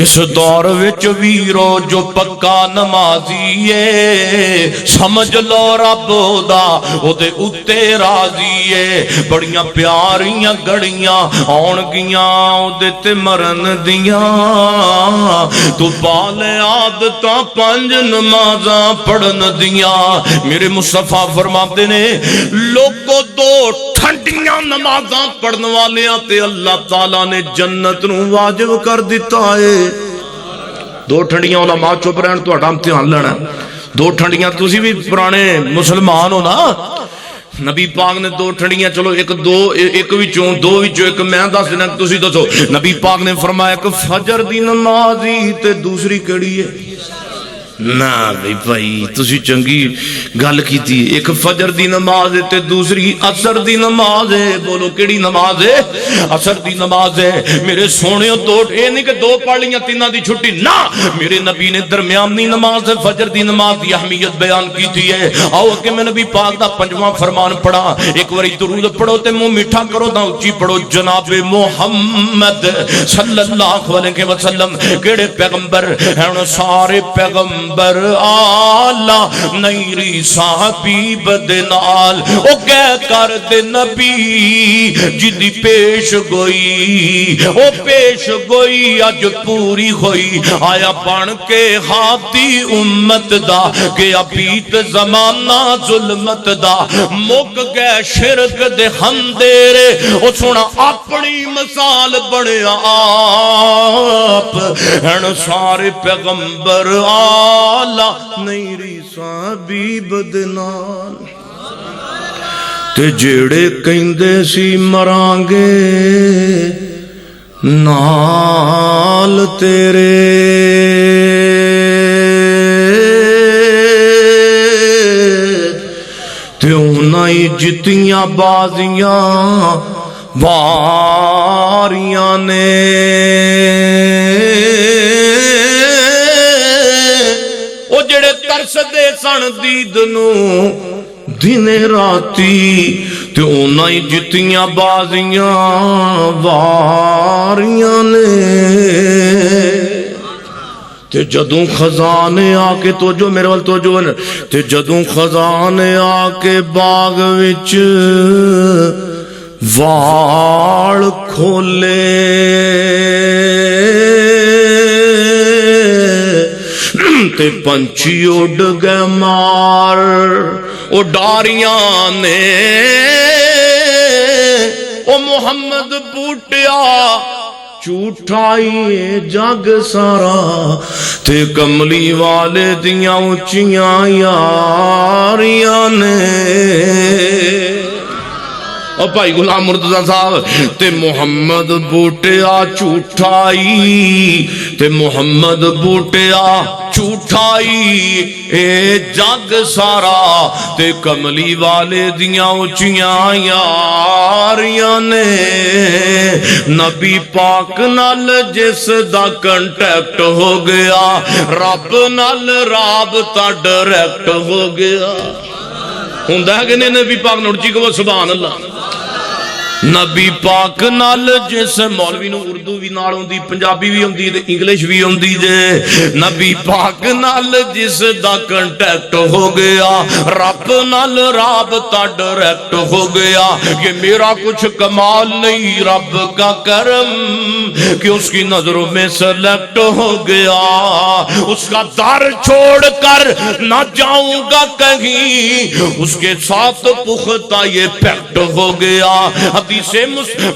اس دور وچ ویرو جو پکا نمازی ہے سمجھ لو رب دا او دے اتے راضی ہے بڑیاں پیاریاں گڑیاں آن گیاں او دے تے مرن دیاں تو پال عادتاں 5 نمازاں پڑھن دیاں میرے مصطفیٰ فرماتے نے لوگوں دو ٹھنڈیاں نمازاں پڑھن والیاں تے اللہ تعالیٰ نے جنت نو واجب کر دیتا ہے 2 ٹھنڈیاں علماء چپ رہن تو اٹھا امتحان لینا 2 ٹھنڈیاں تسی بھی پرانے مسلمان ہو نا نبی پاک نے 2 ٹھنڈیاں چلو ایک وچوں ایک میں دس دینا تسی دسو نبی پاک نے فرمایا کہ فجر دی نمازی تے دوسری کڑی ہے نا بھائی تسی چنگی گل کیتی ایک فجر دی نماز ہے تے دوسری عصر دی نماز ہے بولو کیڑی نماز ہے عصر دی نماز ہے میرے سونے اے نہیں کہ 2 پڑھ لیاں 3 دی چھٹی نا میرے نبی نے درمیانی نماز فجر دی نماز دی اہمیت بیان کیتی ہے آؤ کہ میں نبی پاک دا 5واں فرمان پڑھا ایک واری درود پڑھو تے منہ میٹھا کرو نا اونچی پڑھو جناب محمد صلی اللہ علیہ وسلم کیڑے پیغمبر ہیں سارے پیغمبر آلہ نیری صحابی بدنال او کہہ کر دے نبی جدی پیش گوئی اج پوری ہوئی آیا بن کے ہاتھی امت دا گیا بیت زمانہ ظلمت دا مک گئے شرک دے ہندیرے او سونا اپنی مثال بڑے آپ ہیں سارے پیغمبر نیری صحابی بدنال تے جیڑے کہندے سی مرانگے نال تیرے تیوں نائی جتیاں بازیاں واریاں نے او جڑے ترس دے سن دید نو دن راتی تے انہاں جتیاں بازیاں واریاں نے تے جدوں خزانے آ کے توجہ میرے وال توجہ تے جدوں خزانے آ کے باغ وچ واڑ کھولے تے پنچھی اڑ گئے مار اڈاریاں نے او محمد بوٹیا جھوٹائی جگ سارا تے کملی والے دیاں اونچیاں یاریاں نے اور بھائی غلام مرتضی صاحب تے محمد بوٹیا جھوٹائی تے محمد بوٹیا جھوٹائی اے جگ سارا تے کملی والے دیاں اونچیاں یاریاں نے نبی پاک نال جس دا کنٹیکٹ ہو گیا رب نال رابطہ ڈائریکٹ ہو گیا ہوندا ہے کہ نہیں نبی پاک نال جی کو سبحان اللہ نبی پاک نال جس مولوی نو اردو بھی نال ہوندی پنجابی بھی ہوندی تے انگلش بھی ہوندی جے نبی پاک نال جس دا کنٹیکٹ ہو گیا رب نال رابطہ ڈائریکٹ ہو گیا یہ میرا کچھ کمال نہیں رب کا کرم کہ اس کی نظروں میں سلیکٹ ہو گیا اس کا در چھوڑ کر نہ جاؤں گا کہیں اس کے ساتھ پختہ یہ پیکٹ ہو گیا حدیثیں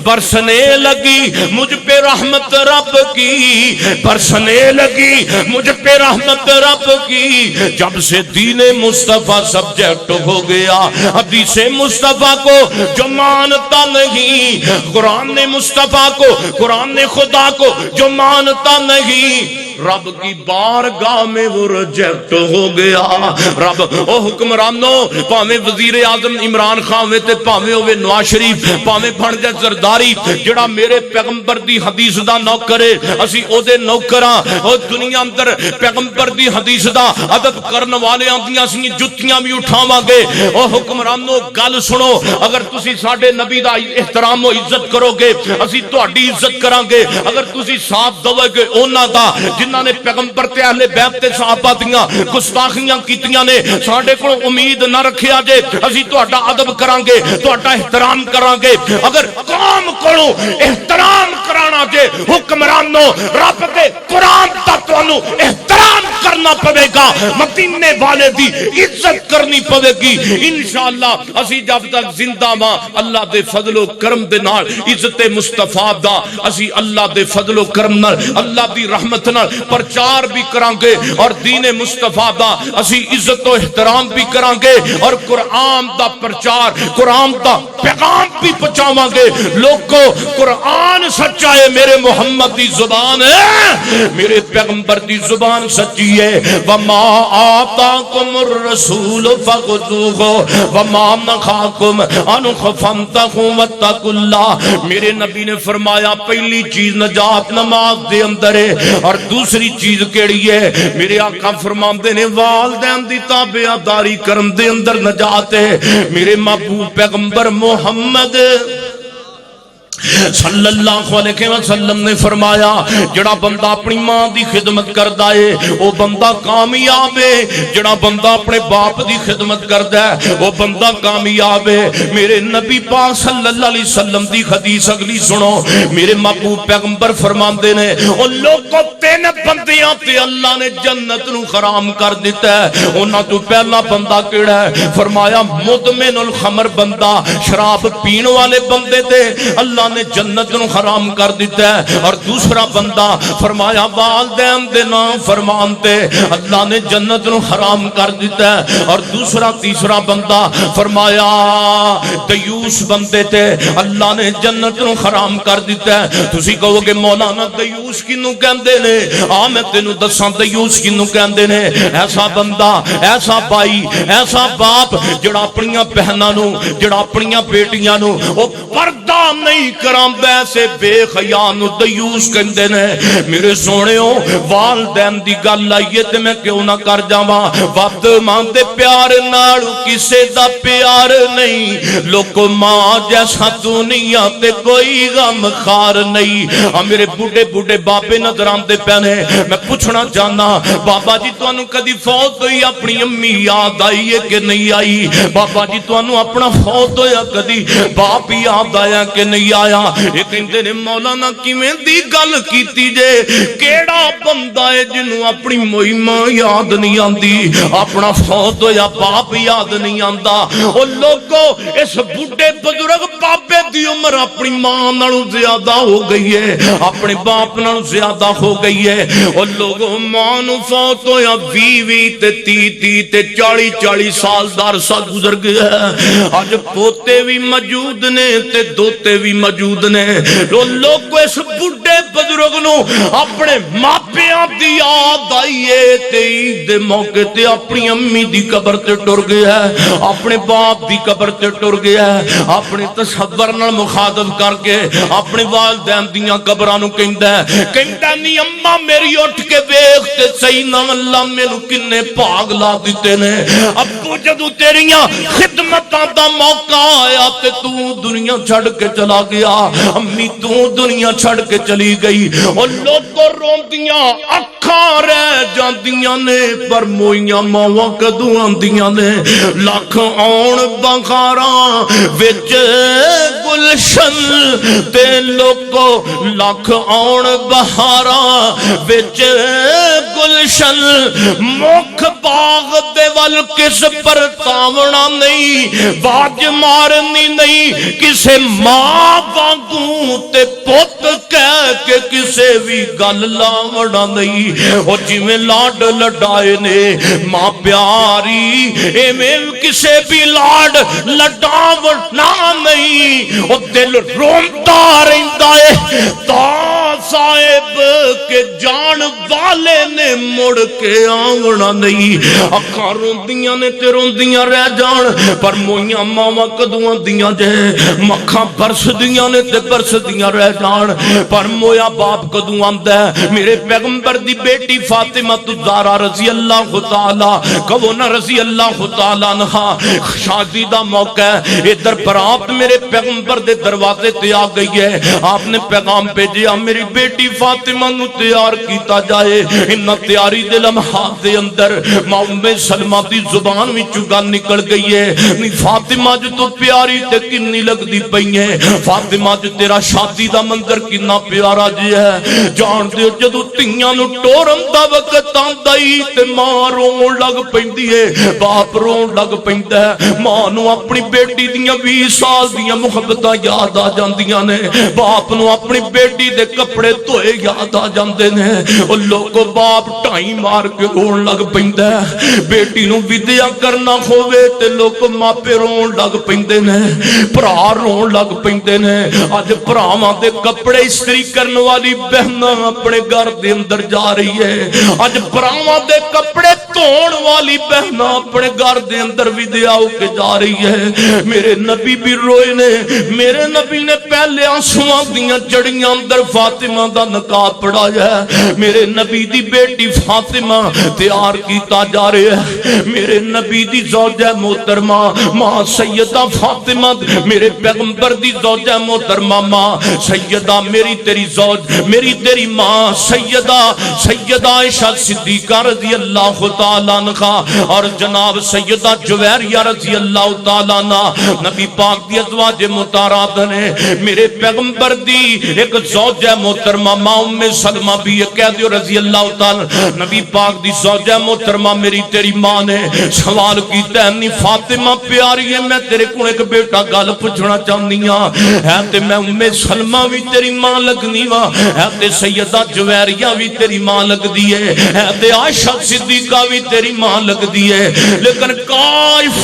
برسنے لگی مجھ پہ رحمت رب کی برسنے لگی مجھ پہ رحمت رب کی جب سے دین مصطفیٰ سبجیکٹ ہو گیا حدیث مصطفیٰ کو جو مانتا نہیں قرآن مصطفیٰ کو قرآن خدا کو جو مانتا نہیں رب کی بارگاہ میں وہ ریجیکٹ ہو گیا رب او حکمرانوں پاویں وزیر اعظم عمران خان وے تے پاویں ہوے نواز شریف پاویں بن جائے زرداری جڑا میرے پیغمبر دی حدیث دا نوکر ہے اسی او دے نوکراں او دنیا اندر پیغمبر دی حدیث دا ادب کرن والے آندیاں سی جُتیاں بھی اٹھاواں گے او حکمرانوں گل سنو اگر تسی ساڈے نبی دا احترام و عزت کرو گے اسی تہاڈی عزت کراں گے اگر تسی ساتھ دو گے انہاں دا جنہاں نے پیغمبر تے اہل بیت تے صحابہ دیاں گستاخیاں کیتیاں نے ساڈے کول امید نہ رکھیا جے اسی تہاڈا ادب کراں گے تہاڈا احترام کراں گے اگر قوم کولوں احترام کرانا جے حکمرانوں رب دے قرآن دا تانوں احترام کرنا پوے گا مدینے والے دی عزت کرنی پوے گی انشاءاللہ اسی جب تک زندہ ماں اللہ دے فضل و کرم دے نال عزت مصطفیٰ دا اسی اللہ دے فضل و کرم نال اللہ دی رحمت نال پرچار بھی کران گے اور دین مصطفیٰ دا اسی عزت و احترام بھی کران گے اور قرآن دا پرچار قرآن دا پیغام بھی پہنچاواں گے لوگوں قرآن سچا ہے میرے محمد دی زبان ہے میرے پیغمبر دی زبان سچی ہے وما آتاکم الرسول فخذوہ وما نخاکم عنہ فانتہوا واتقوا اللہ میرے نبی نے فرمایا پہلی چیز نجات نماز دے اندر ہے اور دوسری چیز کیڑی ہے میرے آقا فرماندے نے والدین دی تابعداری کرن دے اندر نجات ہے میرے محبوب پیغمبر محمد صلی اللہ علیہ وسلم نے فرمایا جڑا بندہ اپنی ماں دی خدمت کردا ہے وہ بندہ کامیاب ہے جڑا بندہ اپنے باپ دی خدمت کردا ہے وہ بندہ کامیاب ہے میرے نبی پاک صلی اللہ علیہ وسلم دی حدیث اگلی سنو میرے محبوب پیغمبر فرماندے نے او لوگوں تین بندیاں تے اللہ نے جنت نو حرام کر دیتا ہے انہاں تو پہلا بندہ کیڑا ہے فرمایا مدمن الخمر بندہ شراب پین والے بندے تے اللہ نے جنت نو حرام کر دیتا ہے، اور دوسرا بندہ فرمایا والدین دے نام فرمان تے اللہ نے جنت نو حرام کر دیتا ہے، اور دوسرا تیسرا بندہ فرمایا دیوس بندے تے اللہ نے جنت نو حرام کر دیتا ہے۔ تسی کہو گے مولانا دیوس کینوں کہندے نے؟ میں تینوں دساں دیوس کینوں کہندے نے؟ ایسا بندہ، ایسا بھائی، ایسا باپ جڑا اپنیاں بہناں نو، جڑا اپنیاں بیٹیاں نو او پردہ نہیں کراندا، ایسے بے حیا نو دیوس کہندے نے۔ میرے سونےو والدین دی گل آئیے تے میں کیوں نہ کر جاواں، وقت ماں دے پیار نال کسے دا پیار نہیں، لوکو ماں جیسا دنیا تے کوئی غم خار نہیں۔ میرے بوڑھے بوڑھے بابے نظر آندے پہنے، میں پوچھنا چاہنا بابا جی تانوں کدی فوت ہوئی اپنی امی یاد آئی ہے کہ نہیں آئی؟ بابا جی تانوں اپنا فوت ہویا کدی باپ یاد آیا کہ نہیں آیا؟ یہ کہندے نے مولانا کیویں دی گل کیتی جے، کیڑا بندہ ہے جنوں اپنی موئی ماں یاد نہیں آندی، اپنا فوت ہویا باپ یاد نہیں آندا؟ او لوگو اس بڈھے بزرگ بابے دی عمر اپنی ماں نالوں زیادہ ہو گئی ہے، اپنے باپ نالوں زیادہ ہو گئی ہے۔ او لوگو ماں نو فوت ہویا 20 تے 30 تے 40 سال دا عرصہ گزر گیا ہے، اج پوتے بھی موجود نے تے دوتے بھی موجود نے۔ او لوگو اس بڈھے بزرگ نو اپنے ماپیاں دی یاد آئی ہے تے عید دے موقع تے اپنی امی دی قبر تے ٹر گیا ہے، اپنے باپ دی قبر تے ٹر گیا ہے، اپنے تصور نال مخاطب کر کے اپنے والدین دیاں قبراں نو کہندا نہیں اماں میری اٹھ کے ویکھ تے صحیح نہ اللہ مینوں کنے بھاگ لا دتے نے، ابو جدوں تیریاں خدمتاں دا موقع آیا تے تو دنیا چھڑ کے چلا گیا، امی تو دنیا چھڑ کے چلی گئی۔ او لوگوں روندیاں اکھاں رہ جاندیاں نے، پر موئیاں ماواں کدوں آندیاں نے؟ لاکھ آن بخاراں وچ گلشن تے لوگو، لاکھ آن بہاراں وچ گلشن، مکھ باغ دے ول کس پر تاونا نہیں، باج مارنی نہیں کسے ماں وانگوں تے پوت کہہ کے کسے بھی گل لاونا نہیں۔ او جویں لاڈ لڈائے نے ماں پیاری، ایویں کسے بھی لاڈ لڈاونا نہیں۔ او دل روندا رہندا ہے تا صاحب کے جان والے نے مڑ کے آونا نہیں۔ اکھاں روندیاں نے تے روندیاں رہ جان، پر موئیاں ماواں کدوں آندیاں جے، مکھاں برسدیاں نے تے برسدیاں رہ جان، پر مویا باپ کدوں آندا ہے؟ میرے پیغمبر دی بیٹی فاطمہ الزہرا رضی اللہ تعالی کہو نا رضی اللہ تعالی عنہا، شادی دا موقع ہے، ادھر برات میرے پیغمبر دے دروازے تے آ گئی ہے، آپ نے پیغام بھیجیا میری بیٹی فاطمہ نو تیار کیتا جائے۔ ان تیاری دے لمحات دے اندر ماں ام سلمہ دی زبان وچوں گل نکل گئی ہے، فاطمہ جو تو پیاری تے کنی لگ دی پئی ہے، فاطمہ جو تیرا شادی دا منظر کنا پیارا جی ہے، جان دے جدوں تیاں نو ٹورن دا وقت آندا ہی تے ماں رون لگ پیندی ہے، باپ رون لگ پیندا ہے، ماں نو اپنی بیٹی دیاں 20 سال دیاں محبتاں یاد آ جاندیاں نے، باپ نو اپنی بیٹی دے کپڑے دھوئے یاد آ جاندے نے۔ او لوگو باپ ٹائی مار کے رون لگ پیندا ہے، بیٹی نو ودیا کرنا ہووے تے لوگ ماپے رون لگ پیندے نے، بھرا رون لگ پیندے نے۔ اج بھراواں دے کپڑے استری کرن والی بہناں اپنے گھر دے اندر جا رہی ہے، اج بھراواں دے کپڑے دھون والی بہناں اپنے گھر دے اندر ودیا ہو کے جا رہی ہے۔ میرے نبی بھی روئے نے، میرے نبی نے پہلے آنسواں دیاں جڑیاں اندر فاطمہ دا نکاح پڑھایا ہے، میرے نبی دی بیٹی فاطمہ تیار کیتا جا رہا ہے، میرے نبی دی زوجہ محترمہ ماں سیدہ فاطمہ، میرے پیغمبر دی زوجہ محترمہ ماں سیدہ میری تیری زوج میری تیری ماں سیدہ عائشہ صدیقہ رضی اللہ تعالیٰ عنہ اور جناب سیدہ جویریہ رضی اللہ تعالیٰ عنہ، نبی پاک دی ازواج مطہرات نے میرے پیغمبر دی ایک زوجہ محترمہ محترمہ ماں ام سلمہ بھی یہ کہہ دیو رضی اللہ تعالی نبی پاک دی زوجہ محترمہ میری تیری ماں نے سوال کیتا ہے فاطمہ پیاری ہے میں تیرے کو ایک بیٹا گل پوچھنا چاہنی ہاں ہے تے میں ام سلمہ بھی تیری ماں لگنی وا ہے تے سیدہ جویریہ بھی تیری ماں لگ دی ہے تے عائشہ صدیقہ بھی تیری ماں لگ دی ہے لیکن کاش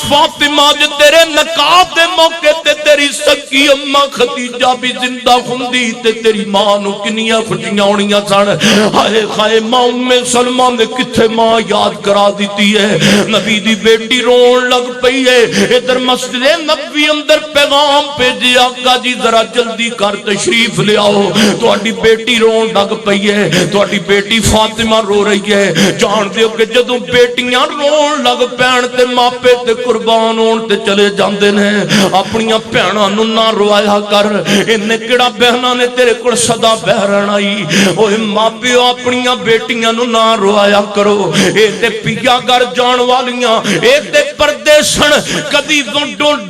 فاطمہ جو تیرے نکاح دے موقع تے تیری سکی اماں خدیجہ بھی زندہ ہوندی تے تیری ماں نو کنیاں خوشیاں ہونیاں سن ہائے ہائے ماں ام سلمہ نے کتھے ماں یاد کرا دیتی ہے نبی دی بیٹی رون لگ پئی ہے ادھر مسجد نبوی اندر پیغام بھیجے آقا جی ذرا جلدی کر تشریف لے آؤ تہاڈی بیٹی رون لگ پئی ہے تہاڈی بیٹی فاطمہ رو رہی ہے جان دیو کہ جدوں بیٹیاں رون لگ پین تے ماپے تے قربان ہون تے چلے جاندے نے اپنی بہناں نوں نہ روایا کر انہیں کیڑا بہناں نے تیرے کول صدا بہرن آئی اوے ماپیو اپنی بیٹیاں نوں نہ روایا کرو اے تے پیا گھر جان والیاں اے تے پردیسن کدی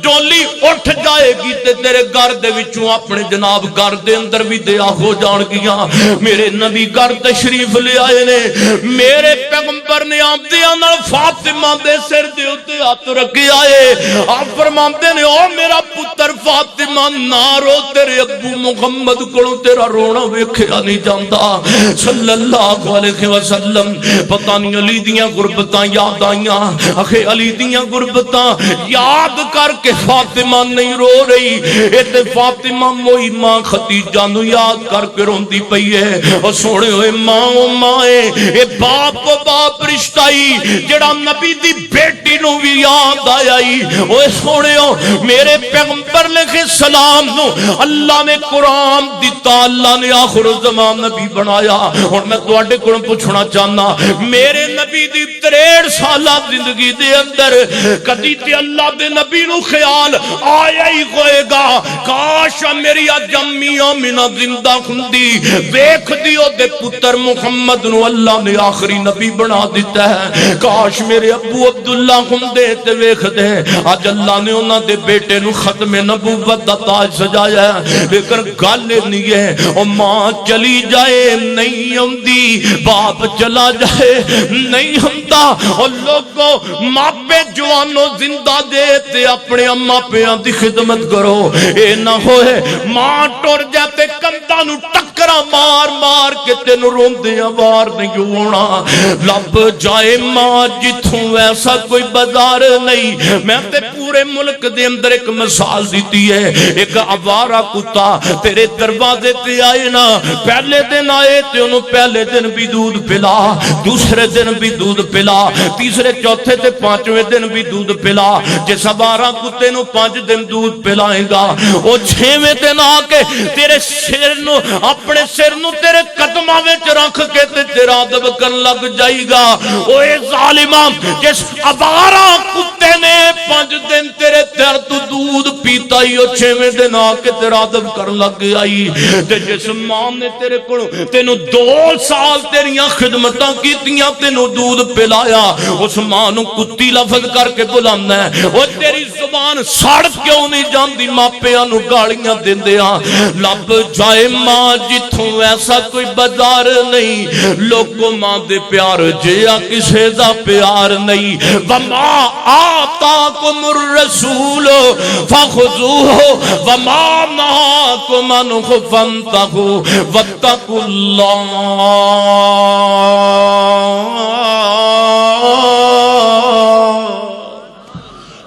ڈولی اٹھ جائے گی تے تیرے گھر دے وچوں اپنے جناب گھر دے اندر بھی دیا ہو جان گیاں میرے نبی گھر تشریف لے آئے نے میرے پیغمبر نے آمدیاں نال فاطمہ دے سر دے اوتے ہاتھ رکھے آئے آپ فرماندے نے او میرا پتر فاطمہ نہ رو تیرے ابو محمد کولوں تیرا رونا ویکھیا نہیں جاندا صلی اللہ علیہ وسلم پتہ نہیں علی دیاں غربتاں یاد آئیاں اکھے علی دیاں غربتاں یاد کر کے فاطمہ نہیں رو رہی اے تے فاطمہ موئی ماں خدیجہ نو یاد کر کے روندی پئی ہے او سونے ہوئے ماں اے باپ رشتائی جڑا نبی دی بیٹی نو بھی یاد آئی اوے سونے ہو میرے پیغمبر لکھے سلام نو اللہ نے قرآن دیتا اللہ نے آخر زمان نبی بنایا اور میں تواڈے کو پوچھنا چاہنا میرے نبی دی 63 سالہ زندگی دے اندر کدی تے اللہ دے نبی نو خیال آیا ہی ہوئے گا کاش میری اجمی آمینہ زندہ ہوندی ویکھ دیو دے پتر محمد نو اللہ نے آخری نبی بنا دیتا ہے کاش میرے ابو عبداللہ ہوندے تے ویکھ دے آج اللہ نے انہاں دے بیٹے نو ختم نبوت دا تاج سجایا ہے لیکن گل نہیں ہے او ماں چلی جائے نہیں ہوندی باپ چلا جائے نہیں ہوندا او لوگوں ماپے جوانوں زندہ دے تے اپنے اماں پیاں دی خدمت کرو اے نہ ہوئے ماں ٹر جاتے کندھاں نو ٹکرا مار کے تینوں روندے وار نہیں ہونا لب جائے ماں جتھوں ایسا کوئی بازار نہیں میں تے پورے ملک دے اندر ایک مثال دیتی ہے ایک آوارہ کتا تیرے دروازے تے آئے نا پہلے دن آئے تے انہوں پہلے دن بھی دودھ پلا دوسرے دن بھی دودھ پلا تیسرے چوتھے تے پانچویں دن بھی دودھ پلا جس آوارہ کتے نو 5 دن دودھ پلائیں گا وہ 6ویں دن آ کے تیرے سر نو اپنے سر نو تیرے قدمہ میں رکھ کے تیرا ادب کر لگ جائے گا اوے ظالمہ جس آوارہ کتے نے 5 دن تیرے تیر تو دودھ پیتا ہی 6ویں دن آ کے تیرا ادب کر لگ آئی تے جس ماں نے تیرے کو تینوں 2 سال تیریاں خدمتاں کیتیاں تینوں دودھ پلایا اس ماں نو کتی لفظ کر کے بلانا ہے وہ تیری زبان سڑ کیوں نہیں جاندی ماپیاں نو گالیاں دیندیاں لب جائے ماں جتھوں ایسا کوئی بازار نہیں لوگوں ماں دے پیار جیا کسے دا پیار نہیں وما آتاکم الرسول فخذوه وما نهاکم عنہ فانتہوا واتقوا اللہ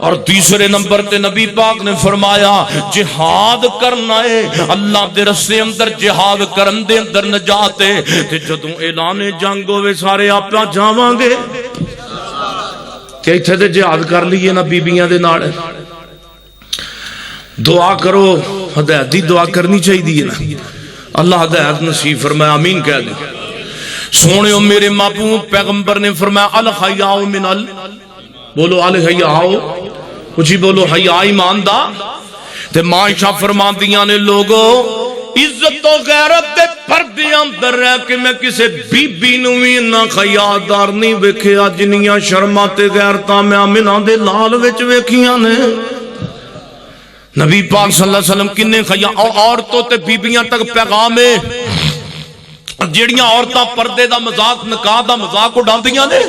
اور تیسرے نمبر تے نبی پاک نے فرمایا جہاد کرنا ہے اللہ دے رستے اندر جہاد کرن دے اندر نجات ہے تے جدوں اعلان جنگ ہوے سارے آپاں جاواں گے کہ ایتھے تے جہاد کر لیے نا بیبییاں دے نال دعا کرو ہدایت دی دعا کرنی چاہیے نا اللہ ہدایت نصیب فرمائے آمین کہہ دیں سونے میرے محبوب پیغمبر نے فرمایا الحیاء من بولو الحیاء کچھ بولو حیاء ایمان دا تے معاشہ فرمان دیاں نے لوگوں عزت و غیرت دے پردے اندر رہ کے میں کسے بی بی نوی نہ خیادار نہیں ویکھیا جنیاں شرما تے غیرتاں میں آمنہ دے لال وچ ویکھیاں نے نبی پاک صلی اللہ علیہ وسلم کنے خیام اور عورتوں تے بیبیاں تک پیغام ہے جیڑیاں عورتاں پردے دا مذاق نکاح دا مذاق اڑاندیاں نے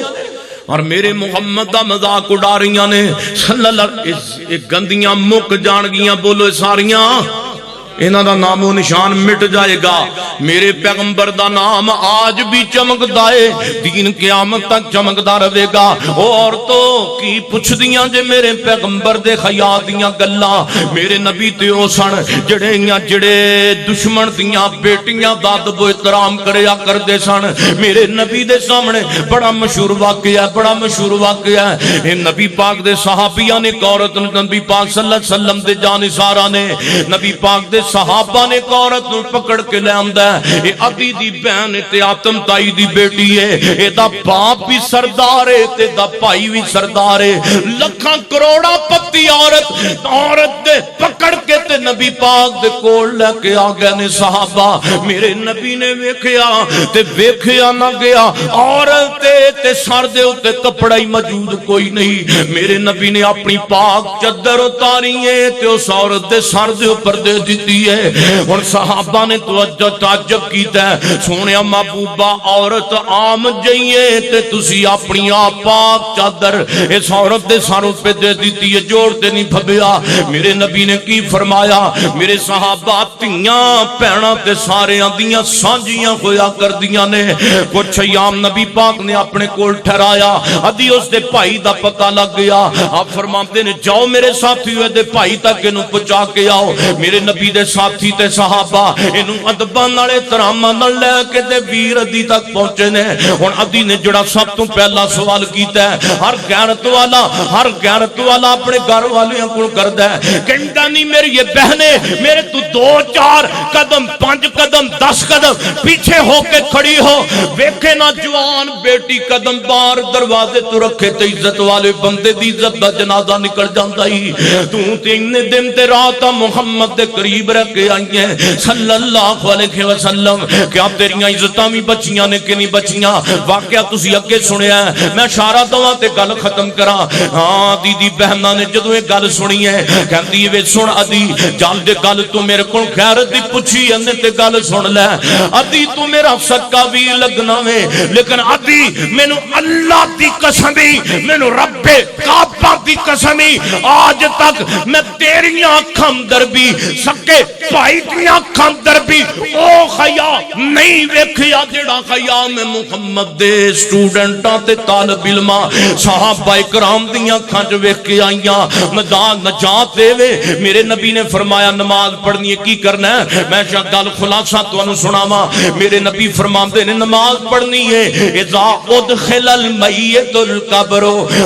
اور میرے محمد دا مذاق اڑا رہیاں نے صلی اللہ علیہ گندیاں مک جان گیاں بولو ساریاں انہاں دا نام و نشان مٹ جائے گا میرے پیغمبر دا نام آج بھی چمکدا ہے دین قیامت تک چمکدا رہے گا او عورتوں کی پوچھ دیاں جے میرے پیغمبر دے خیال دیاں گلاں میرے نبی تے او سن جڑے دشمن دیاں بیٹیاں دا ادب و احترام کریا کردے سن میرے نبی دے سامنے بڑا مشہور واقعہ ہے اے نبی پاک دے صحابیاں نے ایک عورت نبی پاک صلی اللہ علیہ وسلم دے جانثاراں نے نبی پاک دے صحابہ نے ایک عورت نو پکڑ کے لے آندا ہے اے ابی دی بہن تے آتم تائی دی بیٹی ہے اے دا باپ بھی سردار ہے تے دا بھائی بھی سردار ہے لکھاں کروڑا پتی عورت دے پکڑ کے تے نبی پاک دے کول لے کے آ گئے نے صحابہ میرے نبی نے ویکھیا تے ویکھیا نہ گیا عورت تے سر دے اوتے کپڑا ہی موجود کوئی نہیں میرے نبی نے اپنی پاک چادر اتاری ہے تے اس عورت دے سر دے اوپر دے دتی اور صحابہ نے توجہ تعجب کیتا ہے سونیا محبوبہ عورت عام جئیے تے تسی اپنی پاک چادر اس عورت دے سر پہ دے دیتی ہے جوڑتے نہیں پھبیا میرے نبی نے کی فرمایا میرے صحابہ تیاں پہنا تے سارے آندیاں سانجیاں ہویا کر دیاں نے کچھ ایام نبی پاک نے اپنے کول ٹھہرایا ادھی اس دے بھائی دا پتہ لگ گیا آپ فرماتے نے جاؤ میرے ساتھی ہوئے دے بھائی تک انہوں پہنچا کے آؤ میرے نبی دے ساتھی تے صحابہ انہوں ادباں نال احتراماں نال لے کے تے ویر ادی تک پہنچے نے ہن ادی نے جڑا سب تو پہلا سوال کیتا ہے ہر غیرت والا اپنے گھر والیاں کول کردا ہے کہندا نہیں میری یہ بہنیں میرے تو 2-4 قدم 5 قدم 10 قدم پیچھے ہو کے کھڑی ہو ویکھے نہ جوان بیٹی قدم بار دروازے تو رکھے تے عزت والے بندے دی عزت دا جنازہ نکل جاندا ہی تو تین دن تے رات محمد دے قریب رہ کے آئی ہیں صلی اللہ علیہ وسلم کیا تیریاں عزتاں بھی بچیاں نے کہ نہیں بچیاں واقعہ تسی اگے سنیا ہے میں اشارہ دواں تے گل ختم کراں ہاں دیدی بہناں نے جدوں یہ گل سنی ہے کہندی وے سن ادی جان دے گل تو میرے کول غیرت دی پوچھی اندے تے گل سن لے ادی تو میرا سکا بھی لگنا وے لیکن ادی مینوں اللہ دی قسم مینوں رب کعبہ دی قسم آج تک میں تیریاں اکھاں اندر بھی سکے بھائی دیاں اکھاں اندر بھی او خیا نہیں ویکھیا جڑا خیا میں محمد دے سٹوڈنٹاں تے طالب علماں صحابہ کرام دیاں اکھاں وچ ویکھ کے آئیاں نجات دے وے میرے نبی نے فرمایا نماز پڑھنی ہے کی کرنا ہے میں گل خلاصہ تانوں سناواں میرے نبی فرماندے نے نماز پڑھنی ہے اذا ادخل المیت القبر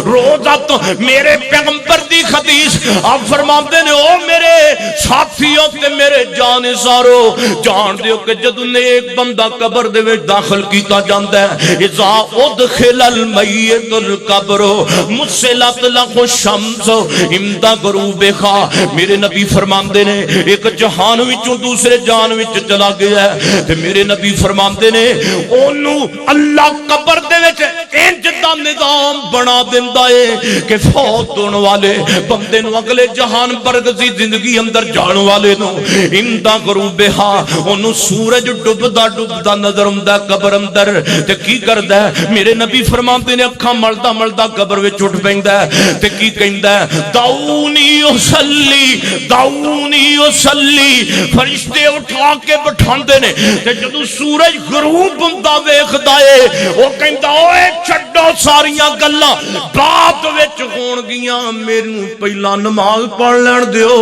روزہ تو میرے پیغمبر دی حدیث آپ فرماندے نے او میرے ساتھیوں تے میرے جانثارو جان دیو کہ جدوں نیک بندہ قبر دے وچ داخل کیتا جاندا ہے اذا ادخل المیت القبر مسلت له الشمس عند غروبها میرے نبی فرماندے نے ایک جہان وچوں دوسرے جہان وچ چلا گیا ہے تے میرے نبی فرماندے نے اونوں اللہ قبر دے وچ انج دا نظام بنا دیندا ہے کہ فوت ہون والے بندے نو اگلے جہان برگزی زندگی اندر جان والے نو اندا غروبہا اونوں سورج ڈبدا نظر ہوندا قبر اندر تے کی کردا ہے میرے نبی فرماندے نے اکھاں ملدا قبر وچ اٹھ پیندا ہے تے کی کہندا ہے دعونی اصلی فرشتے اٹھا کے بٹھاندے نے تے جدوں سورج غروب ہوندا ویکھدا ہے او کہندا اوئے چھڈو ساریاں گلاں بعد وچ ہون گیاں مینوں پہلا نماز پڑھ لین دیو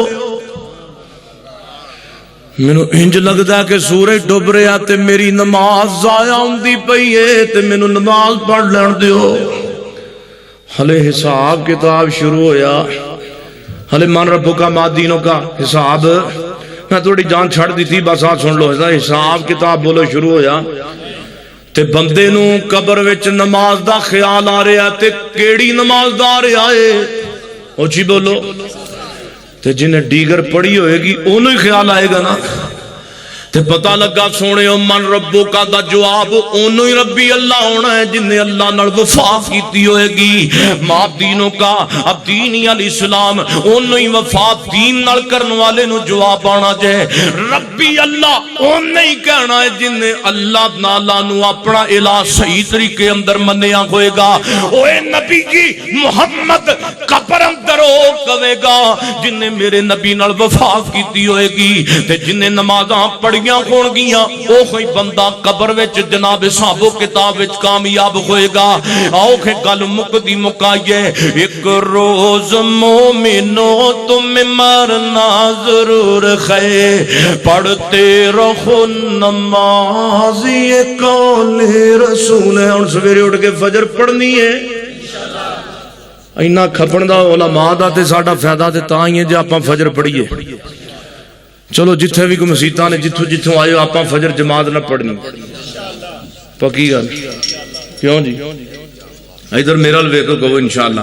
مینوں انج لگدا کہ سورج ڈب رہا تے میری نماز ضائع ہوندی پئی ہے تے مینوں نماز پڑھ لین دیو ہلے حساب کتاب شروع ہویا ہلے من ربک ما دینک کا حساب میں تھوڑی جان چھڑ دی تھی بس سن لو حساب کتاب بولو شروع ہویا تے بندے نو قبر وچ نماز دا خیال آ رہا تے کیڑی نماز دا آ رہا ہے اونچی بولو تے جنہیں ڈیگر پڑھی ہوئے گی انہوں ہی خیال آئے گا نا تے پتہ لگا سونے من ربو کا دا جواب انہوں ہی ربی اللہ ہونا ہے جن نے اللہ نال وفا کیتی ہوئے گی. ما دینوں کا اب دینی الاسلام انہوں ہی وفا دین نال کرن والے نو جواب آنا جائے. ربی اللہ انہوں ہی کہنا ہے جن نے اللہ نالا نو اپنا الہ صحیح طریقے اندر منیا ہوئے گا. اوے نبی جی محمد قبر اندر ہو کہے گا جن نے میرے نبی نال وفا کیتی ہوئے گی. تے جن نے نمازاں پڑھیاں ہون گیاں او کوئی بندہ قبر وچ جناب حساب و کتاب وچ کامیاب ہوئے گا. آؤ کہ گل مکدی مکائیے. ایک روز مومنو تم مرنا ضرور ہے پڑھتے رہو نماز یہ قول رسول ہے. اور سویرے اٹھ کے فجر پڑھنی ہے. اینا کھپن دا علماء دا تے ساڈا فائدہ تے تاں ہی ہے جے آپاں فجر پڑھیے. چلو جتھے بھی کوئی مسیتاں نے جتھوں آئے آپاں فجر جماعت نہ پڑھنی پکی گل کیوں جی ادھر میرا ویکھو کہو انشاءاللہ.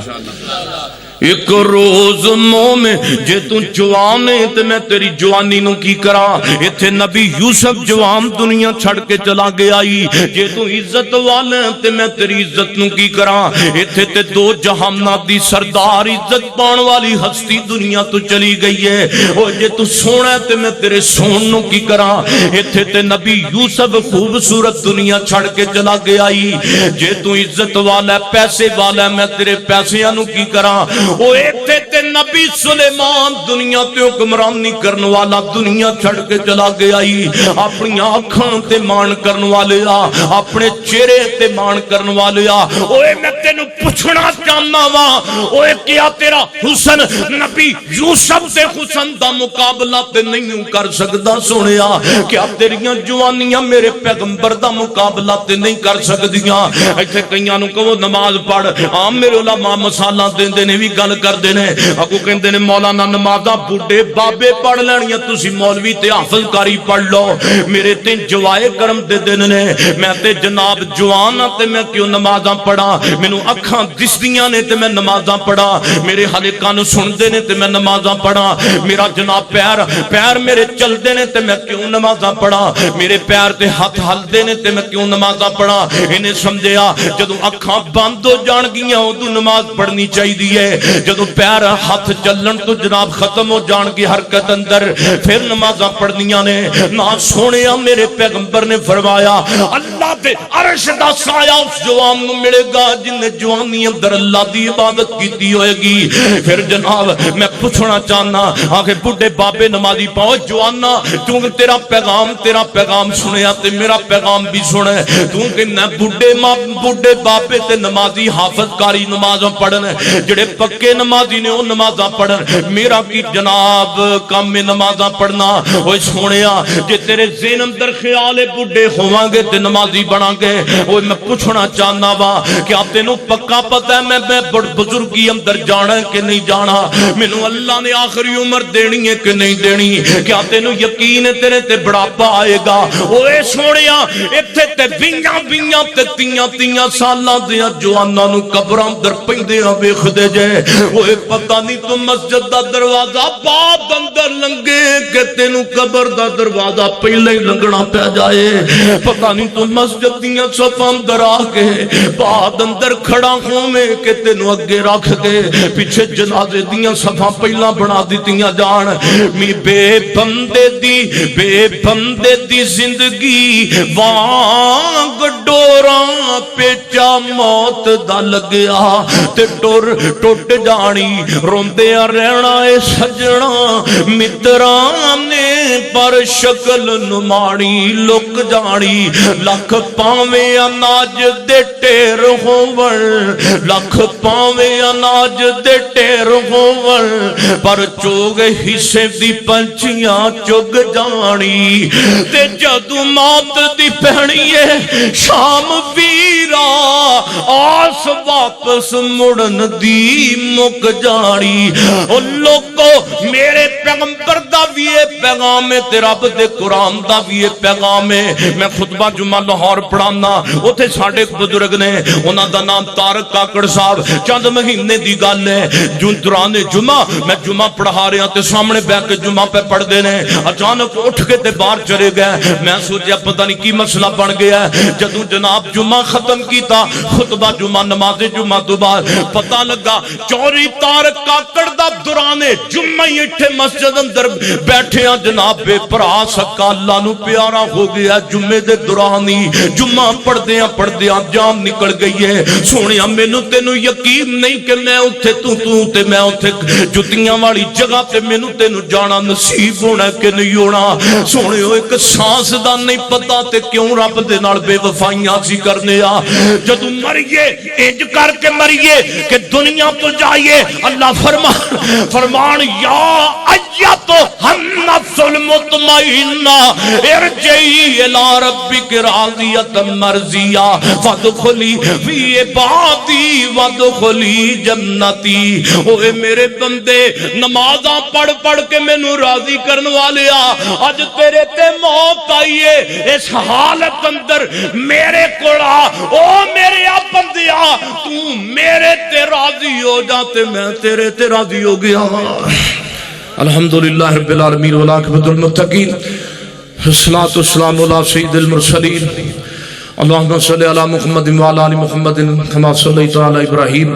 ایک روز مومن جے تو جوان ہے تے میں تیری جوانی نو کی کرا. ایتھے نبی یوسف جوان دنیا چھڑ کے چلا گیا آئی. جے تو عزت والے تے میں تیری عزت نو کی کرا. ایتھے تے دو جہاناں دی سردار عزت پان والی ہستی دنیا تو چلی گئی ہے. او جے تو سونا تے میں تیرے سون نو کی کرا. ایتھے تے نبی یوسف خوبصورت دنیا چھڑ کے چلا گیا آئی. جے تو عزت والا پیسے والا میں تیرے پیسیاں نو کی کرا. او ایتھے تے نبی سلیمان دنیا تے حکمرانی کرن والا دنیا چھڑ کے چلا گیا ہی. اپنی آنکھاں تے مان کرن والے آ اپنے چہرے تے مان کرن والے آ. اوے میں تینوں پوچھنا چاہنا وا اوے کیا تیرا حسن نبی یوسف دے حسن دا مقابلہ تے نہیں کر سکدا سونیا؟ کیا تیریاں جوانیاں میرے پیغمبر دا مقابلہ تے نہیں کر سکدیاں؟ ایتھے کئیاں نوں کہو نماز پڑھ. عام میرے علماء مسالہ دیندے نے وی گل کر دینے. اگو کہندے نے مولانا نمازاں بڈھے بابے پڑھ لینیاں تسی مولوی تے حافظ کاری پڑھ لو. میرے تے جوائے کرم دے دین نے میں تے جناب جوان ہاں تے میں کیوں نمازاں پڑھا؟ مینوں اکھاں دسدیاں نے تے میں نمازاں پڑھا. میرے ہلے کان سندے نے تے میں نمازاں پڑھا. میرا جناب پیر میرے چلدے نے تے میں کیوں نمازاں پڑھا. میرے پیر تے ہاتھ ہلدے نے تے میں کیوں نمازاں پڑھا. انہیں سمجھیا جدوں اکھاں بند ہو جان گیاں اودوں نماز پڑھنی چاہیے. جدو پیر ہاتھ چلن تو جناب ختم ہو جان کی حرکت اندر پھر نمازاں پڑھنیاں نے. نہ سونیا میرے پیغمبر نے فرمایا اللہ دے عرش دا سایہ اس جوان نو ملے گا جن نے جوانی اندر اللہ دی عبادت کیتی ہوئے گی. پھر جناب میں پوچھنا چاہنا آخر بڈھے بابے نمازی پاؤ جوانا کیونکہ تیرا پیغام سنیا تے میرا پیغام بھی سنے. کیونکہ نہ بڈھے بابے تے نمازی حافظ کاری نمازاں پڑھن جڑے پکے نمازی نے وہ نمازاں پڑھن. میرا کی جناب کام میں نمازاں پڑھنا. وہ سونیا جے تیرے ذہن اندر خیال بڈھے ہوواں گے تے نمازی بنا گے. وہ میں پوچھنا چاہنا وا کہ آپ تینوں پکا پتہ ہے میں بزرگی اندر جانا ہے کہ نہیں جانا؟ مینوں اللہ نے آخری عمر دینی ہے کہ نہیں دینی؟ کیا تینوں یقین ہے تیرے تے بڑھاپا آئے گا؟ اوے سونیا ایتھے تے بیاں تے تیاں سالاں دیاں جواناں نو قبراں اندر پیندیاں ویکھدے جے. اوے پتہ نہیں تو مسجد دا دروازہ بعد اندر لنگے کہ تینوں قبر دا دروازہ پہلے ہی لنگنا پہ جائے. پتہ نہیں تو مسجد دیاں صفاں اندر آ کے بعد اندر کھڑا ہوویں کہ تینوں اگے رکھ کے پیچھے جنازے دیاں صفاں پہلا بنا دتیاں جان. می بے بندے دی زندگی وانگ ڈوراں پیچا موت دا لگیا تے ٹوٹ جانی روندیاں رہنا اے سجنا متران نے پر شکل نمانی لک جانی. لکھ پاویں اناج دے ٹیر ہون لکھ پاویں اناج دے ٹیر ہون پر چوگ حصے دی پنچیاں چگ جانی. تے جدو موت دی پہنی ہے شام ویرا آس واپس مڑن دی مک جانی. او لوگو میرے پیغمبر دا بھی پیغام پیغام ہے تے رب دے قرآن دا بھی یہ پیغام ہے۔ میں خطبہ جمعہ لاہور پڑھانا، اوتھے ساڈے بزرگ نے، انہاں دا نام طارق کاکڑ صاحب، چند مہینے دی گل ہے، دوران جمعہ میں جمعہ پڑھا رہا تے سامنے بیٹھ کے جمعہ پہ پڑھ دے نے، اچانک اٹھ کے تے باہر چلے گئے۔ میں سوچیا پتہ نہیں کی مسئلہ بن گیا ہے۔ جدوں جناب جمعہ ختم کیتا، خطبہ جمعہ نماز جمعہ تو بعد پتہ لگا چوری طارق کاکڑ دا دوران جمعہ ہی اٹھے مسجد اندر بیٹھے ہیں جناب بے پرا سکا اللہ نو پیارا ہو گیا۔ جمعے دے دوران ہی جمعہ پڑھ دیاں جان نکل گئی ہے۔ سونیا مینوں تینوں یقین نہیں کہ میں اتھے تو تے میں اتھے جتیاں والی جگہ تے مینوں تینوں جانا نصیب ہونا کہ نہیں ہونا۔ سونیو ایک سانس دا نہیں پتا تے کیوں رب دے نال بے وفائیاں سی کرنے آ۔ جدوں مریے انج کر کے مریے کہ دنیا تو جائیے، اللہ فرمان یا ایتھا النفس المطمئنہ ارجعی الی ربک راضیۃ مرضیہ فادخلی فی عبادی وادخلی جنتی۔ اوے میرے بندے نمازاں پڑھ پڑھ کے مینوں راضی کرن والے آ، اج تیرے تے موت آئیے اس حالت اندر میرے کول آ، او میرے بندیا تو میرے تے راضی ہو جا تے میں تیرے تے راضی ہو گیا۔ الحمدللہ رب العالمین والعاقبۃ للمتقین، الصلاۃ والسلام علی سید المرسلین، اللہم صلی علی محمد وعلی آل محمد کما صلیت علی ابراہیم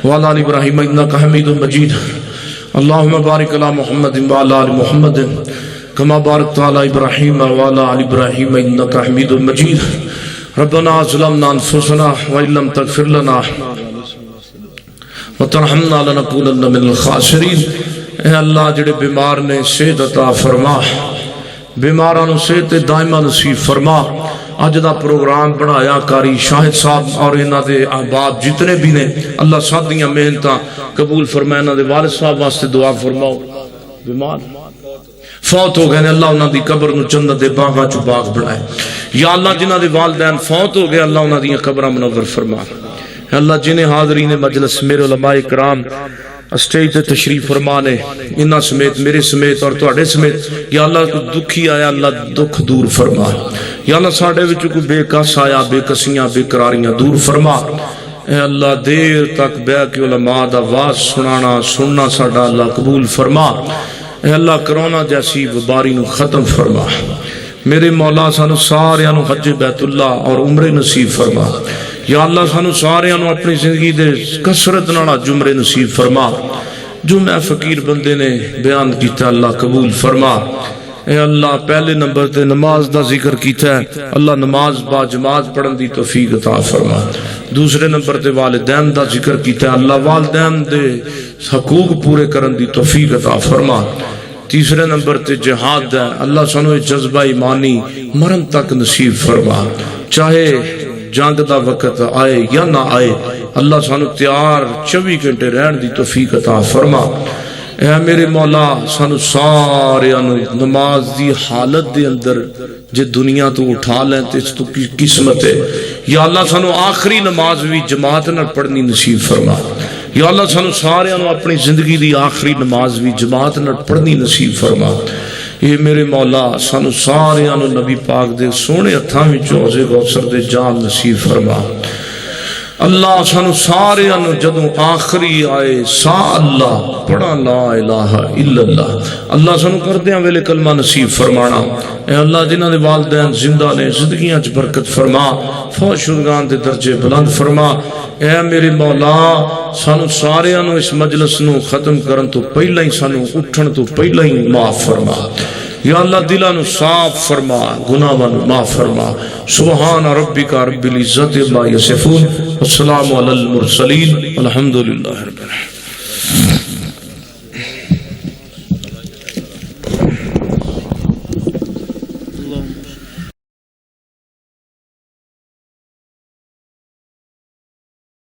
وعلی آل ابراہیم انک حمید مجید، اللہم بارک علی محمد وعلی آل محمد کما بارکت علی ابراہیم وعلی آل ابراہیم انک حمید مجید۔ ربنا ظلمنا انفسنا وان لم تغفر لنا وترحمنا لنکونن من الخاسرین۔ اے اللہ جڑے بیمار نے صحت عطا فرما، بیماراں نوں صحت دائمہ نصیب فرما۔ اج دا پروگرام بنایا کاری شاہد صاحب اور انہاں دے احباب جتنے بھی نے، اللہ سب دیاں محنتاں قبول فرمائے۔ انہاں دے والد صاحب واسطے دعا فرماؤ، بیمار فوت ہو گئے نے، اللہ انہاں دی قبر نو جنت دے باغاں چ باغ بنائے۔ یا اللہ جنہاں دے والدین فوت ہو گئے اللہ انہاں دیاں قبراں منور فرما۔ اللہ جنہیں حاضرین مجلس میرے علماء کرام اسٹیج تے تشریف فرما نے، انہاں سمیت میرے سمیت اور تواڈے سمیت، یا اللہ کوئی دکھی آیا اللہ دکھ دور فرما۔ یا اللہ ساڈے وچ کوئی بے کس آیا بے کسیاں بے قراریاں دور فرما۔ اے اللہ دیر تک بیٹھ کے علماء دا واز سننا ساڈا اللہ قبول فرما۔ اے اللہ کرونا جیسی وباری نو ختم فرما۔ میرے مولا سانو سارے نو حج بیت اللہ اور عمرے نصیب فرما۔ یا اللہ سانو سارے نو اپنی زندگی دے کثرت نال جمرے نصیب فرما۔ جو میں فقیر بندے نے بیان کیتا اللہ قبول فرما۔ اے اللہ پہلے نمبر تے نماز دا ذکر کیتا ہے، اللہ نماز با جماعت پڑھن دی توفیق عطا فرما۔ دوسرے نمبر تے والدین دا ذکر کیتا ہے، اللہ والدین دے حقوق پورے کرن دی توفیق عطا فرما۔ تیسرے نمبر تے جہاد ہے، اللہ سانو جذبہ ایمانی مرن تک نصیب فرما۔ چاہے جنگ دا وقت آئے یا نہ آئے، اللہ سانو تیار 24 گھنٹے رہن دی توفیق عطا فرما۔ اے میرے مولا سانو سارے نماز دی حالت دے اندر جے دنیا تو اٹھا لیں تے اس تو قسمت ہے۔ یا اللہ سانو آخری نماز بھی جماعت نہ پڑھنی نصیب فرما۔ یا اللہ سانو سارے اپنی زندگی دی آخری نماز بھی جماعت نہ پڑھنی نصیب فرما۔ اے میرے مولا سانو سارے نبی پاک دے سونے ہتھاں وچ حوض کوثر دے جام نصیب فرما۔ اللہ سانو سارے جدوں آخری آئے سا اللہ پڑھا لا الہ الا اللہ، اللہ سانو کردیاں ویلے کلمہ نصیب فرمانا۔ اے اللہ جنہاں دے والدین زندہ نے زندگیاں چ برکت فرما، فوت شدگان دے درجے بلند فرما۔ اے میرے مولا سانو سارے اس مجلس نو ختم کرن تو پہلا ہی سانو اٹھن تو پہلا ہی معاف فرما۔ یا اللہ دلانو صاف فرما، گناہاں معاف فرما۔ سبحان ربک رب العزت عما یصفون، والسلام علی المرسلین، الحمدللہ رب العالمین۔